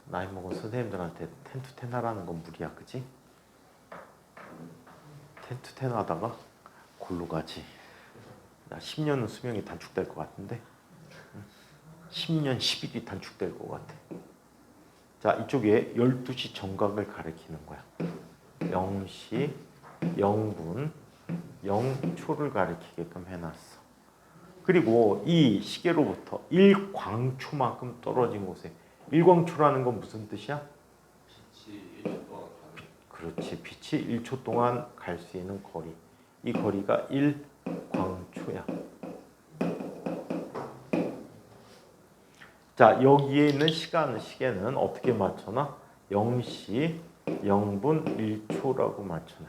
나이 먹은 선생님들한테 10to 10 하라는 건 무리야, 그지? 10to 10 하다가 골로 가지. 나 10년은 수명이 단축될 것 같은데 10년 10일이 단축될 것 같아. 자, 이쪽에 12시 정각을 가리키는 거야. 0시, 0분, 0초를 가리키게끔 해놨어. 그리고 이 시계로부터 1광초만큼 떨어진 곳에 1광초라는 건 무슨 뜻이야?
빛이 1초 동안 가는.
그렇지. 빛이 1초 동안 갈 수 있는 거리. 이 거리가 1광초야. 자, 여기에 있는 시계는 어떻게 맞춰놔? 0시 0분 1초라고 맞춰놔.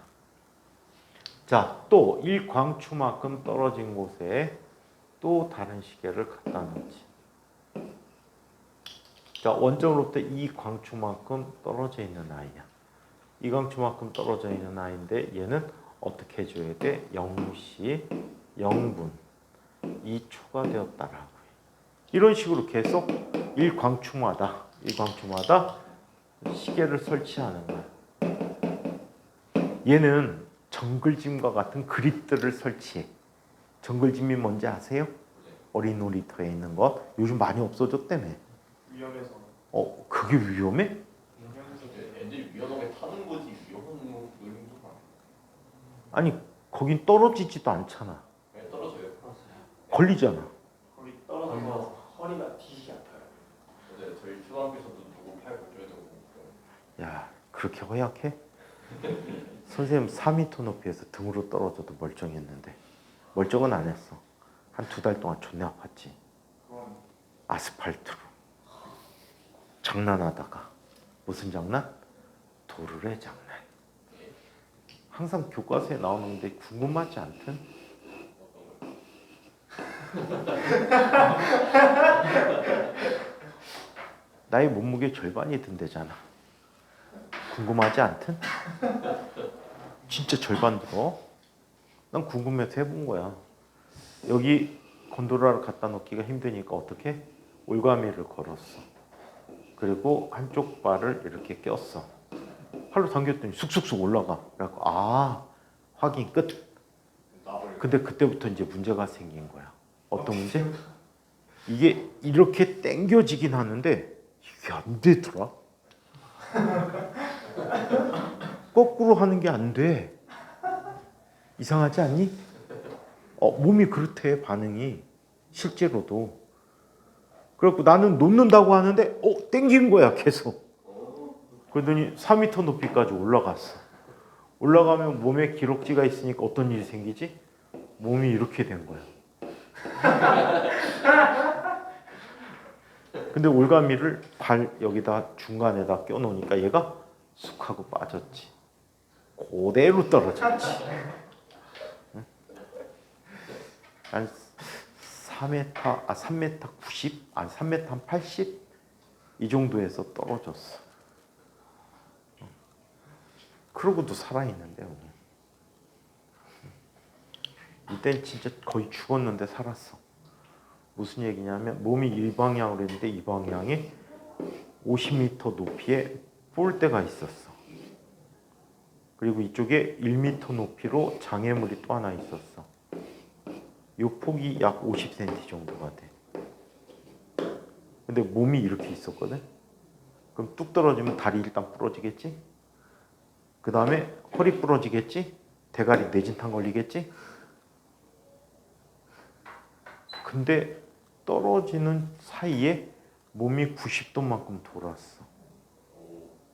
자, 또 1광초만큼 떨어진 곳에 또 다른 시계를 갖다 놓지. 자, 원점으로부터 2광초만큼 떨어져 있는 아이야. 2광초만큼 떨어져 있는 아이인데 얘는 어떻게 해줘야 돼? 0시 0분 2초가 되었다라고 해. 이런 식으로 계속 1광초마다 시계를 설치하는 거야. 얘는 정글짐과 같은 그립들을 설치해. 정글짐이 뭔지 아세요? 어린 놀이터에 있는 것. 요즘 많이 없어졌다며.
위험해서.
그게 위험해?
애들이 위험하게 타는 거지 위험한 놀이는 좀 많아.
아니, 거긴 떨어지지도 않잖아.
그냥 떨어져요.
걸리잖아.
거기 떨어져서 허리가 뒤지게 아파요.
어제 저희 초등학교에서도 누구 팔 골절되고
야, 그렇게 허약해? 선생님 4m 높이에서 등으로 떨어져도 멀쩡했는데 멀쩡은 안 했어. 한 2달 동안 존나 아팠지.
그건
아스팔트로 장난하다가. 무슨 장난? 도르래 장난. 항상 교과서에 나오는데 궁금하지 않든? 나의 몸무게 절반이 든대잖아. 궁금하지 않든? 진짜 절반 들어. 난 궁금해서 해본 거야. 여기 곤돌라를 갖다 놓기가 힘드니까 어떻게? 올가미를 걸었어. 그리고 한쪽 발을 이렇게 꼈어. 팔로 당겼더니 쑥쑥쑥 올라가. 그래갖고 확인 끝.
나버리고.
근데 그때부터 이제 문제가 생긴 거야. 어떤 문제? 이게 이렇게 당겨지긴 하는데 이게 안 되더라. 거꾸로 하는 게 안 돼. 이상하지 않니? 몸이 그렇대, 반응이. 실제로도. 그래갖고 나는 놓는다고 하는데 당긴 거야, 계속. 그러더니 4m 높이까지 올라갔어. 올라가면 몸에 기록지가 있으니까 어떤 일이 생기지? 몸이 이렇게 된 거야. 근데 올가미를 발 여기다 중간에다 껴놓으니까 얘가 쑥 하고 빠졌지. 그대로 떨어졌지. 응? 한 3m 90? 3m 한 80? 이 정도에서 떨어졌어. 그러고도 살아있는데 오늘. 이땐 진짜 거의 죽었는데 살았어. 무슨 얘기냐면 몸이 일방향으로 했는데 이 방향에 50m 높이에 볼대가 있었어. 그리고 이쪽에 1m 높이로 장애물이 또 하나 있었어. 이 폭이 약 50cm 정도가 돼. 근데 몸이 이렇게 있었거든. 그럼 뚝 떨어지면 다리 일단 부러지겠지? 그 다음에 허리 부러지겠지? 대가리 내진탕 걸리겠지? 근데 떨어지는 사이에 몸이 90도만큼 돌았어.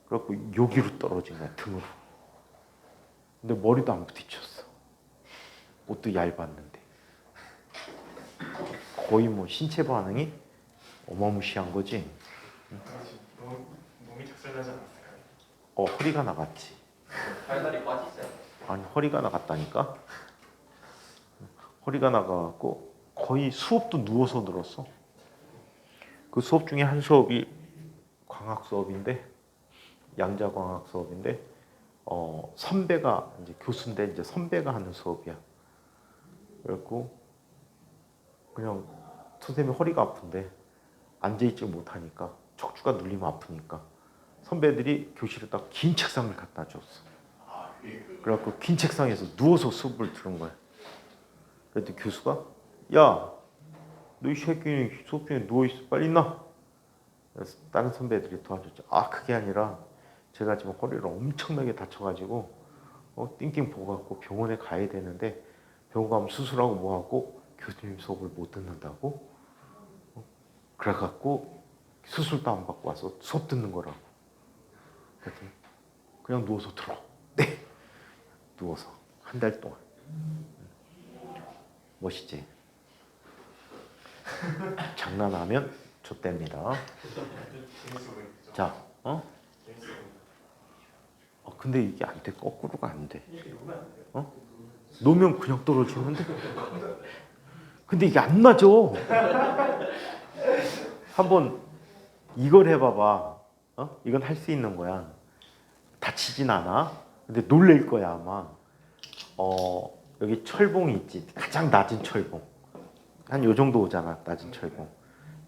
그래갖고 여기로 떨어진 거야, 등으로. 근데 머리도 안 부딪혔어. 옷도 얇았는데. 거의 뭐 신체 반응이 어마무시한 거지.
몸이 작살나지 않았을까요?
허리가 나갔지.
팔다리 빠지지 않아?
아니, 허리가 나갔다니까? 허리가 나가갖고 거의 수업도 누워서 들었어. 그 수업 중에 한 수업이 광학 수업인데, 양자광학 수업인데, 선배가 이제 교수인데 이제 선배가 하는 수업이야. 그래갖고 그냥 선생님이 허리가 아픈데 앉아있지 못하니까 척추가 눌리면 아프니까 선배들이 교실에다 긴 책상을 갖다 줬어.
아 그게
그래갖고 긴 책상에서 누워서 수업을 들은 거야. 그랬더니 교수가 야, 너 이 새끼는 수업 중에 누워있어. 빨리 일어나. 그래서 다른 선배들이 도와줬죠. 아, 그게 아니라 제가 지금 허리를 엄청나게 다쳐가지고 띵띵 보고갖고 병원에 가야 되는데 병원 가면 수술하고 뭐하고 교수님 수업을 못 듣는다고? 그래갖고 수술도 안 받고 와서 수업 듣는 거라고. 그랬더니 그냥 누워서 들어. 네. 누워서 한 달 동안. 멋있지? 장난하면 좆됩니다.
재밌어 보이죠?
자,
재밌어 보이죠?
근데 이게 안 돼. 거꾸로가 안 돼.
이렇게 놓으면 안 돼요?
놓으면 그냥 떨어지는데? 근데 이게 안 나죠? 한번 이걸 해봐봐. 이건 할 수 있는 거야. 다치진 않아. 근데 놀랄 거야 아마. 여기 철봉이 있지. 가장 낮은 철봉. 한 요 정도 오잖아. 낮은 철봉.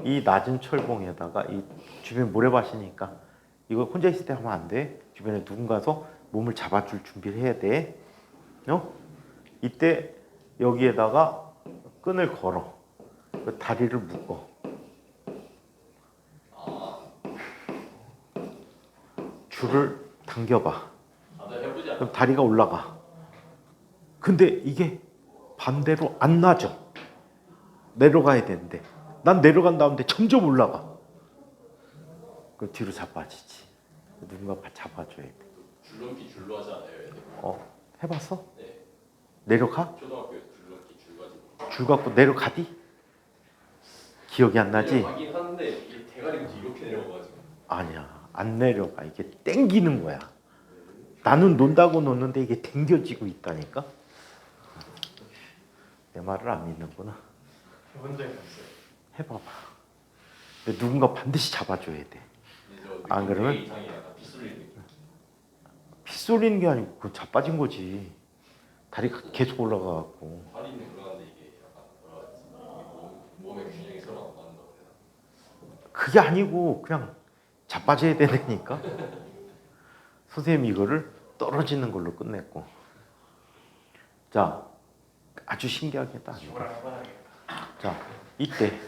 이 낮은 철봉에다가 이 주변 모래밭이니까 이거 혼자 있을 때 하면 안 돼. 주변에 누군가서 몸을 잡아줄 준비를 해야 돼. 이때 여기에다가 끈을 걸어. 그 다리를 묶어. 줄을 당겨봐.
나 해보지 않아.
그럼 다리가 올라가. 근데 이게 반대로 안 나죠. 내려가야 되는데 난 내려간 다음에 점점 올라가. 그럼 뒤로 자빠지지. 누군가 잡아줘야 돼.
줄넘기 줄로 하지 않아요? 애들?
해봤어?
네.
내려가?
초등학교에서 줄넘기 줄 가지고.
줄 갖고 내려가디? 기억이 안 나지?
가긴 하는데 이게 대가리가 이렇게 내려가가지고.
아니야. 안 내려가. 이게 땡기는 거야. 나는 논다고 놓는데 이게 땡겨지고 있다니까? 내 말을 안 믿는구나.
해본 적이 없어요.
해봐봐. 근데 누군가 반드시 잡아줘야 돼. 안 그러면?
이상이 약간 빗소리 느낌.
피 쏠리는 게 아니고 그건 자빠진 거지. 다리가 계속 올라가갖고.
다리는 올라가는데 이게 약간 뭐라 해야 되지? 몸의 균형이 서로 안 맞는다고 해야 되나?
그게 아니고 그냥 자빠져야 되니까. 선생님이 이거를 떨어지는 걸로 끝냈고. 자, 아주 신기하겠다.
저거랑 해봐야겠다.
자, 이때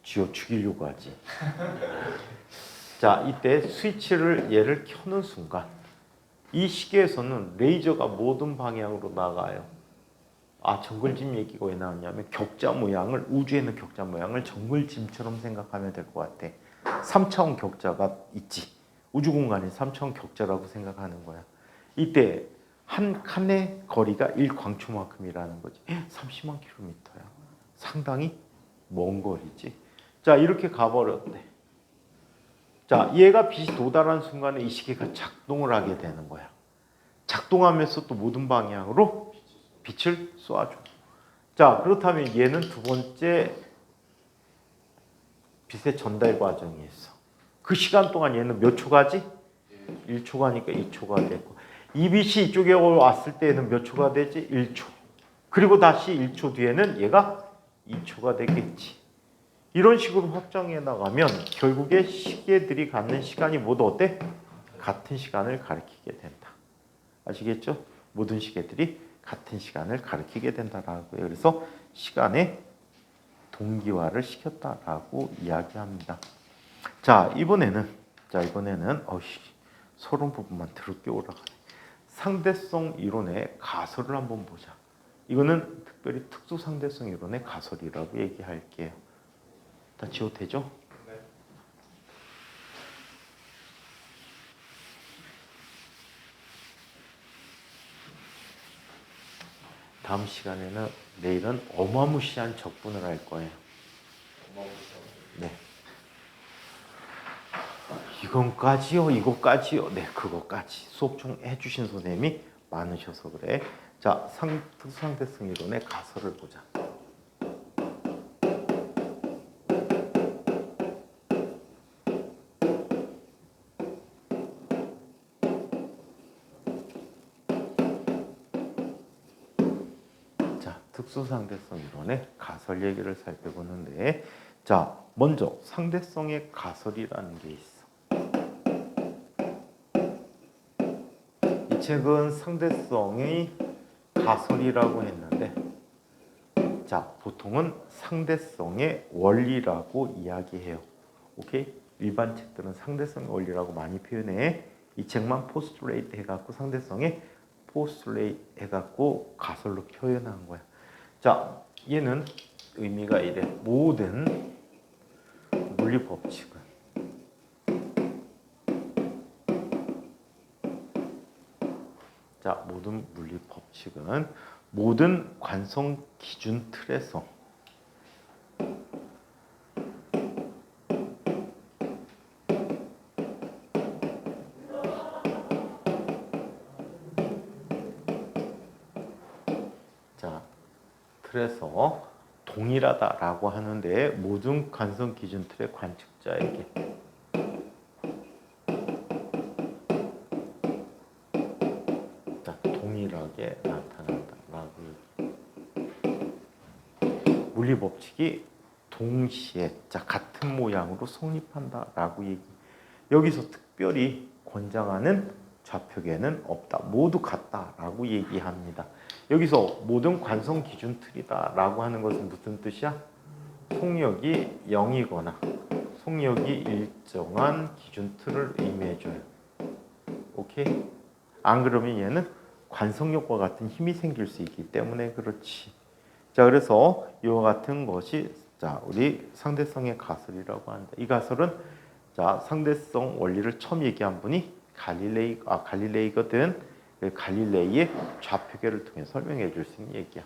쥐어 죽이려고 하지. 자, 이때 스위치를 얘를 켜는 순간 이 시계에서는 레이저가 모든 방향으로 나가요. 정글짐 얘기가 왜 나왔냐면 격자 모양을, 우주에 있는 격자 모양을 정글짐처럼 생각하면 될 것 같아. 3차원 격자가 있지. 우주 공간이 3차원 격자라고 생각하는 거야. 이때 한 칸의 거리가 1광초만큼이라는 거지. 30만 킬로미터야. 상당히 먼 거리지. 자, 이렇게 가버렸대. 자, 얘가 빛이 도달한 순간에 이 시계가 작동을 하게 되는 거야. 작동하면서 또 모든 방향으로 빛을 쏘아줘. 자, 그렇다면 얘는 두 번째 빛의 전달 과정이 있어. 그 시간 동안 얘는 몇 초가지? 1초가니까 2초가 되고, 이 빛이 이쪽에 왔을 때는 몇 초가 되지? 1초. 그리고 다시 1초 뒤에는 얘가 2초가 되겠지. 이런 식으로 확장해 나가면 결국에 시계들이 갖는 시간이 모두 어때? 같은 시간을 가리키게 된다. 아시겠죠? 모든 시계들이 같은 시간을 가리키게 된다라고요. 그래서 시간의 동기화를 시켰다라고 이야기합니다. 자, 이번에는 서론 부분만 더럽게 올라가네. 상대성 이론의 가설을 한번 보자. 이거는 특별히 특수 상대성 이론의 가설이라고 얘기할게요. 다 지워도 되죠?
네.
다음 시간에는 내일은 어마무시한 적분을 할 거예요. 네. 이거까지요. 네, 그거까지. 수업 중 해주신 선생님이 많으셔서 그래. 자, 특수 상대성 이론의 가설을 보자. 자, 특수상대성 이론의 가설 얘기를 살펴보는데, 자, 먼저 상대성의 가설이라는 게 있어. 이 책은 상대성의 가설이라고 했는데, 자, 보통은 상대성의 원리라고 이야기해요. 오케이? 일반 책들은 상대성의 원리라고 많이 표현해. 이 책만 포스트레이트 해갖고 상대성의 포스트레이트 해갖고 가설로 표현한 거야. 자, 얘는 의미가 이래. 모든 물리 법칙은 자, 모든 물리 법칙은 모든 관성 기준 틀에서 자, 틀에서 동일하다라고 하는데 모든 관성 기준 틀의 관측자에게 자, 동일하게 나타난다라고 물리 법칙이 동시에 자, 같은 모양으로 성립한다라고 얘기. 여기서 특별히 권장하는 좌표계는 없다. 모두 같다라고 얘기합니다. 여기서 모든 관성 기준 틀이다라고 하는 것은 무슨 뜻이야? 속력이 0이거나 속력이 일정한 기준 틀을 의미해줘요. 오케이? 안 그러면 얘는 관성력과 같은 힘이 생길 수 있기 때문에 그렇지. 자, 그래서 이와 같은 것이 자, 우리 상대성의 가설이라고 한다. 이 가설은 자, 상대성 원리를 처음 얘기한 분이 갈릴레이거든. 갈릴레이의 좌표계를 통해 설명해 줄 수 있는 얘기야.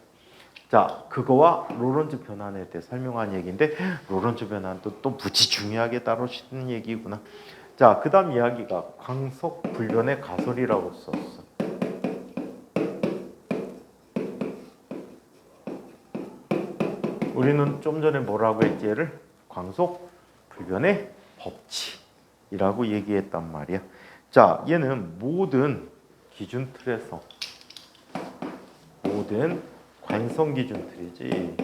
자, 그거와 로런츠 변환에 대해 설명한 얘기인데 로런츠 변환도 또 무지 중요하게 다루시는 얘기구나. 자, 그 다음 이야기가 광석 불변의 가설이라고 썼어. 우리는 좀 전에 뭐라고 했지? 얘를 광속 불변의 법칙이라고 얘기했단 말이야. 자, 얘는 모든 기준 틀에서 모든 관성 기준 틀이지.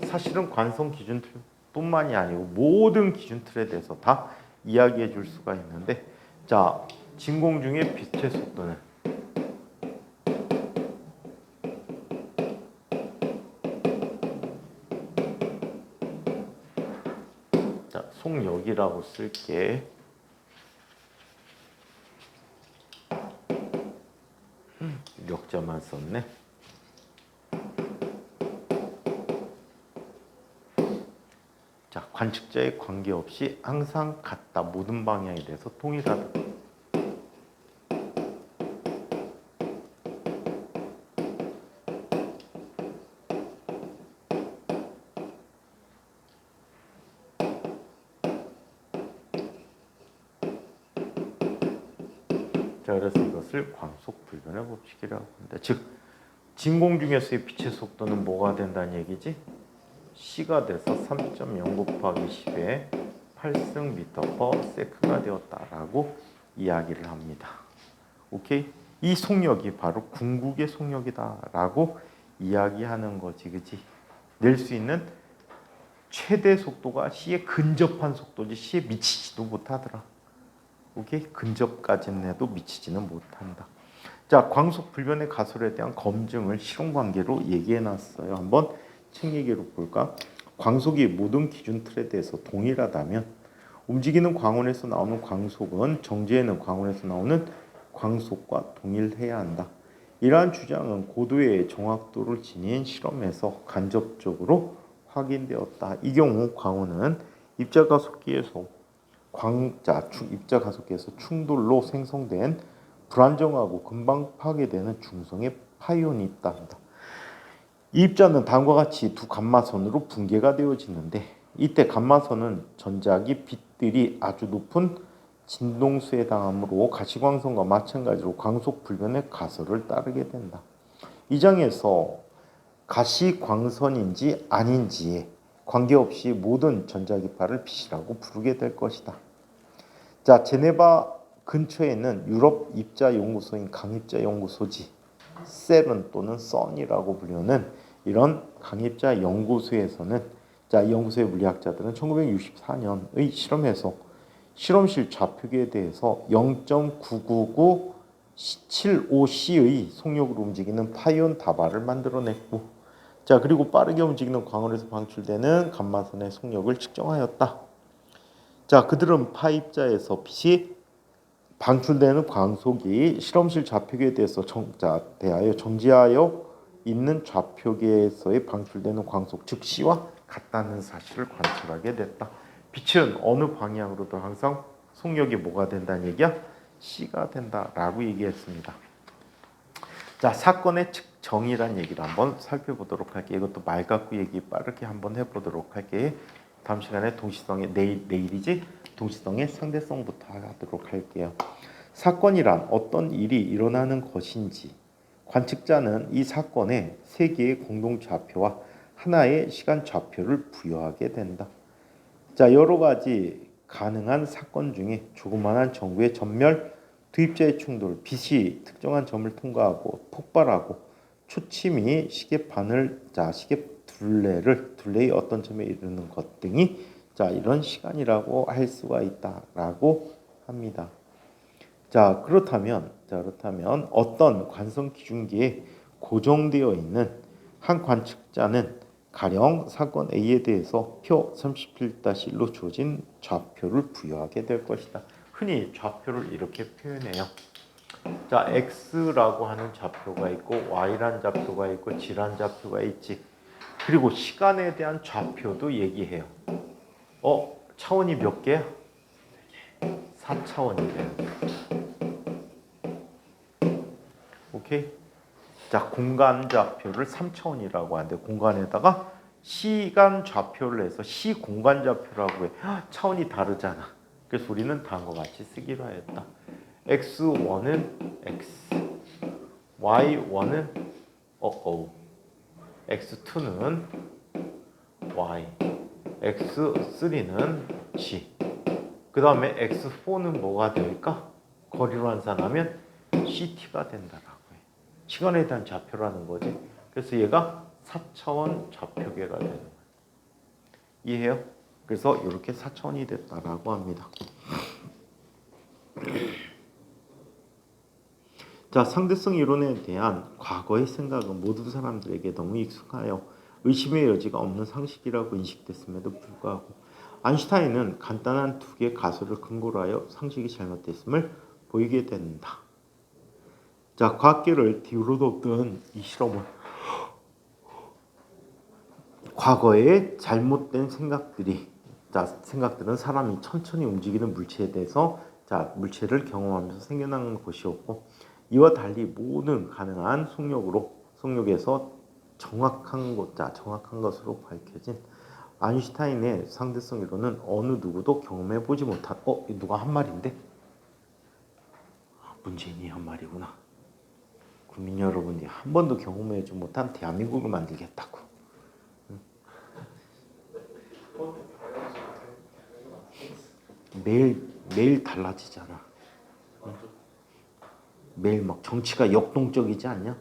사실은 관성 기준 틀뿐만이 아니고 모든 기준 틀에 대해서 다 이야기해 줄 수가 있는데, 자, 진공 중의 빛의 속도는 자, 속력이라고 쓸게. 역자만 썼네. 자, 관측자에 관계없이 항상 같다. 모든 방향에 대해서 동일하다. 자, 그래서 이것을 광속 불변의 법칙이라고 한다. 즉, 진공 중에서의 빛의 속도는 뭐가 된다는 얘기지? C가 돼서 3.0 곱하기 10의 8승 미터 퍼 세크가 되었다라고 이야기를 합니다. 오케이? 이 속력이 바로 궁극의 속력이다라고 이야기하는 거지, 그치? 낼 수 있는 최대 속도가 C에 근접한 속도지 C에 미치지도 못하더라. 오케이? 근접까지는 해도 미치지는 못한다. 자, 광속 불변의 가설에 대한 검증을 실험 관계로 얘기해 놨어요. 한번 책 얘기로 볼까? 광속이 모든 기준 틀에 대해서 동일하다면 움직이는 광원에서 나오는 광속은 정지해 있는 광원에서 나오는 광속과 동일해야 한다. 이러한 주장은 고도의 정확도를 지닌 실험에서 간접적으로 확인되었다. 이 경우 광원은 입자가속기에서 입자가속기에서 충돌로 생성된 불안정하고 금방 파괴되는 중성의 파이온이 있답니다. 이 입자는 다음과 같이 두 감마선으로 분계가 되어지는데 이때 감마선은 전자기 빛들이 아주 높은 진동수에 해당하므로 가시광선과 마찬가지로 광속 불변의 가설을 따르게 된다. 이 장에서 가시광선인지 아닌지에 관계없이 모든 전자기파를 빛이라고 부르게 될 것이다. 자, 제네바 근처에 있는 유럽 입자 연구소인 강입자 연구소지 셀은 또는 선이라고 불리는 이런 강입자 연구소에서는 자, 이 연구소의 물리학자들은 1964년의 실험에서 실험실 좌표계에 대해서 0.99975C의 속력으로 움직이는 파이온 다발을 만들어냈고, 자, 그리고 빠르게 움직이는 광원에서 방출되는 감마선의 속력을 측정하였다. 자, 그들은 파입자에서 빛이 방출되는 광속이 실험실 좌표계에 대하여 정지하여 있는 좌표계에서의 방출되는 광속 즉 C와 같다는 사실을 관찰하게 됐다. 빛은 어느 방향으로도 항상 속력이 뭐가 된다는 얘기야? C가 된다라고 얘기했습니다. 자, 사건의 측정이란 얘기를 한번 살펴보도록 할게요. 이것도 말 갖고 얘기 빠르게 한번 해보도록 할게요. 다음 시간에 동시성의 내일이지 동시성의 상대성부터 하도록 할게요. 사건이란 어떤 일이 일어나는 것인지 관측자는 이 사건에 세 개의 공동 좌표와 하나의 시간 좌표를 부여하게 된다. 자, 여러 가지 가능한 사건 중에 조그마한 전구의 전멸, 투입자의 충돌, 빛이 특정한 점을 통과하고 폭발하고 초침이 시계 둘레의 어떤 점에 이르는 것 등이 자, 이런 시간이라고 할 수가 있다라고 합니다. 자, 그렇다면 어떤 관성 기준기에 고정되어 있는 한 관측자는 가령 사건 A에 대해서 표 37-1로 주어진 좌표를 부여하게 될 것이다. 흔히 좌표를 이렇게 표현해요. 자, X라고 하는 좌표가 있고 Y라는 좌표가 있고 G라는 좌표가 있지. 그리고 시간에 대한 좌표도 얘기해요. 차원이 몇 개야? 4차원이래요. 오케이? 자, 공간 좌표를 3차원이라고 하는데 공간에다가 시간 좌표를 해서 시 공간 좌표라고 해. 차원이 다르잖아. 그래서 우리는 다음과 같이 쓰기로 하였다. x1은 x, y1은 x2는 y, x3는 g. 그 다음에 x4는 뭐가 될까? 거리로 환산하면 ct가 된다라고 해. 시간에 대한 좌표라는 거지. 그래서 얘가 4차원 좌표계가 되는 거야. 이해해요? 그래서 이렇게 4차원이 됐다라고 합니다. 자, 상대성 이론에 대한 과거의 생각은 모든 사람들에게 너무 익숙하여 의심의 여지가 없는 상식이라고 인식됐음에도 불구하고 아인슈타인은 간단한 두 개의 가설을 근거로 하여 상식이 잘못됐음을 보이게 된다. 자, 과학계를 뒤로뒀던 이 실험은 과거의 잘못된 생각들은 사람이 천천히 움직이는 물체에 대해서 물체를 경험하면서 생겨난 것이었고 이와 달리 모든 가능한 속력에서 정확한 것으로 밝혀진 아인슈타인의 상대성 이론은 어느 누구도 경험해보지 못한 누가 한 말인데? 문재인이 한 말이구나. 국민 여러분이 한 번도 경험해보지 못한 대한민국을 만들겠다고. 매일 달라지잖아. 매일 막 정치가 역동적이지 않냐?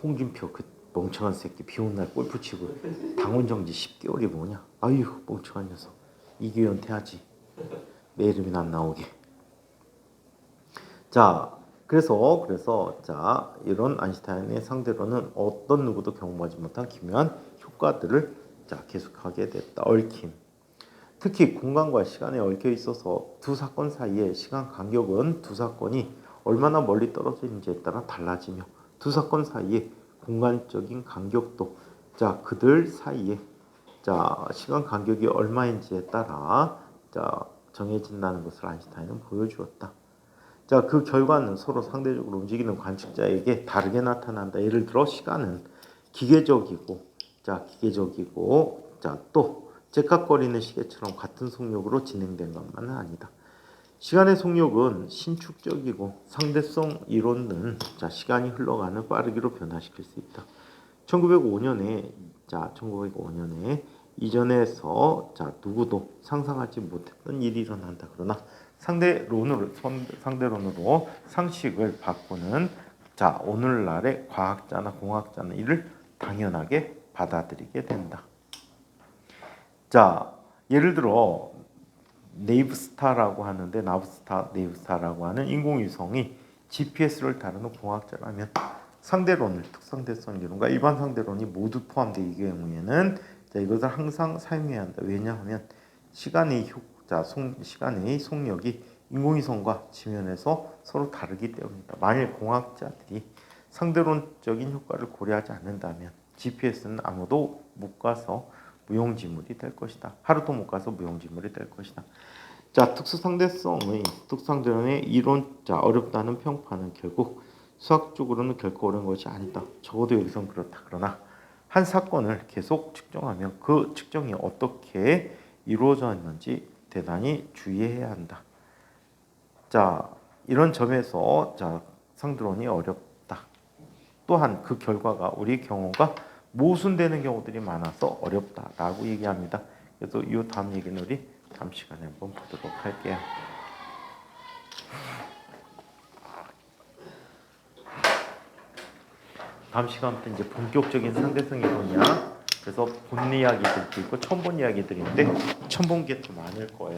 홍준표 그 멍청한 새끼 비 오는 날 골프 치고 당원 정지 10개월이 뭐냐? 아유 멍청한 녀석. 이규 연퇴하지. 내 이름이 안 나오게. 자, 그래서 이런 아인슈타인의 상대로는 어떤 누구도 경험하지 못한 기묘한 효과들을 계속하게 됐다. 얽힘. 특히 공간과 시간에 얽혀 있어서 두 사건 사이의 시간 간격은 두 사건이 얼마나 멀리 떨어져 있는지에 따라 달라지며 두 사건 사이의 공간적인 간격도 그들 사이에 시간 간격이 얼마인지에 따라 정해진다는 것을 아인슈타인은 보여주었다. 그 결과는 서로 상대적으로 움직이는 관측자에게 다르게 나타난다. 예를 들어 시간은 기계적이고 또 째깍거리는 시계처럼 같은 속력으로 진행된 것만은 아니다. 시간의 속력은 신축적이고 상대성 이론은 시간이 흘러가는 빠르기로 변화시킬 수 있다. 1905년에 이전에서 누구도 상상하지 못했던 일이 일어난다. 그러나 상대론으로 상식을 바꾸는 자 오늘날의 과학자나 공학자는 이를 당연하게 받아들이게 된다. 자 예를 들어 네이브스타라고 하는데 네이브스타라고 하는 인공위성이 GPS를 다루는 공학자라면 상대론을 특상대성 이론과 일반 상대론이 모두 포함되기 경우에는 자, 이것을 항상 사용해야 한다. 왜냐하면 시간의 속력이 인공위성과 지면에서 서로 다르기 때문이다. 만일 공학자들이 상대론적인 효과를 고려하지 않는다면 GPS는 아무도 못 가서 무용지물이 될 것이다. 하루도 못 가서 무용지물이 될 것이다. 자, 특수상대론의 이론자 어렵다는 평판은 결국 수학적으로는 결코 어려운 것이 아니다. 적어도 여기선 그렇다. 그러나 한 사건을 계속 측정하면 그 측정이 어떻게 이루어졌는지 대단히 주의해야 한다. 자, 이런 점에서 자, 상대론이 어렵다. 또한 그 결과가 우리 경우가 모순되는 경우들이 많아서 어렵다라고 얘기합니다. 그래서 이 다음 얘기는 우리 다음 시간에 한번 보도록 할게요. 다음 시간부터 이제 본격적인 상대성 이론이야. 그래서 본 이야기들도 있고 처음 본 이야기들인데 처음 본 게 더 많을 거예요.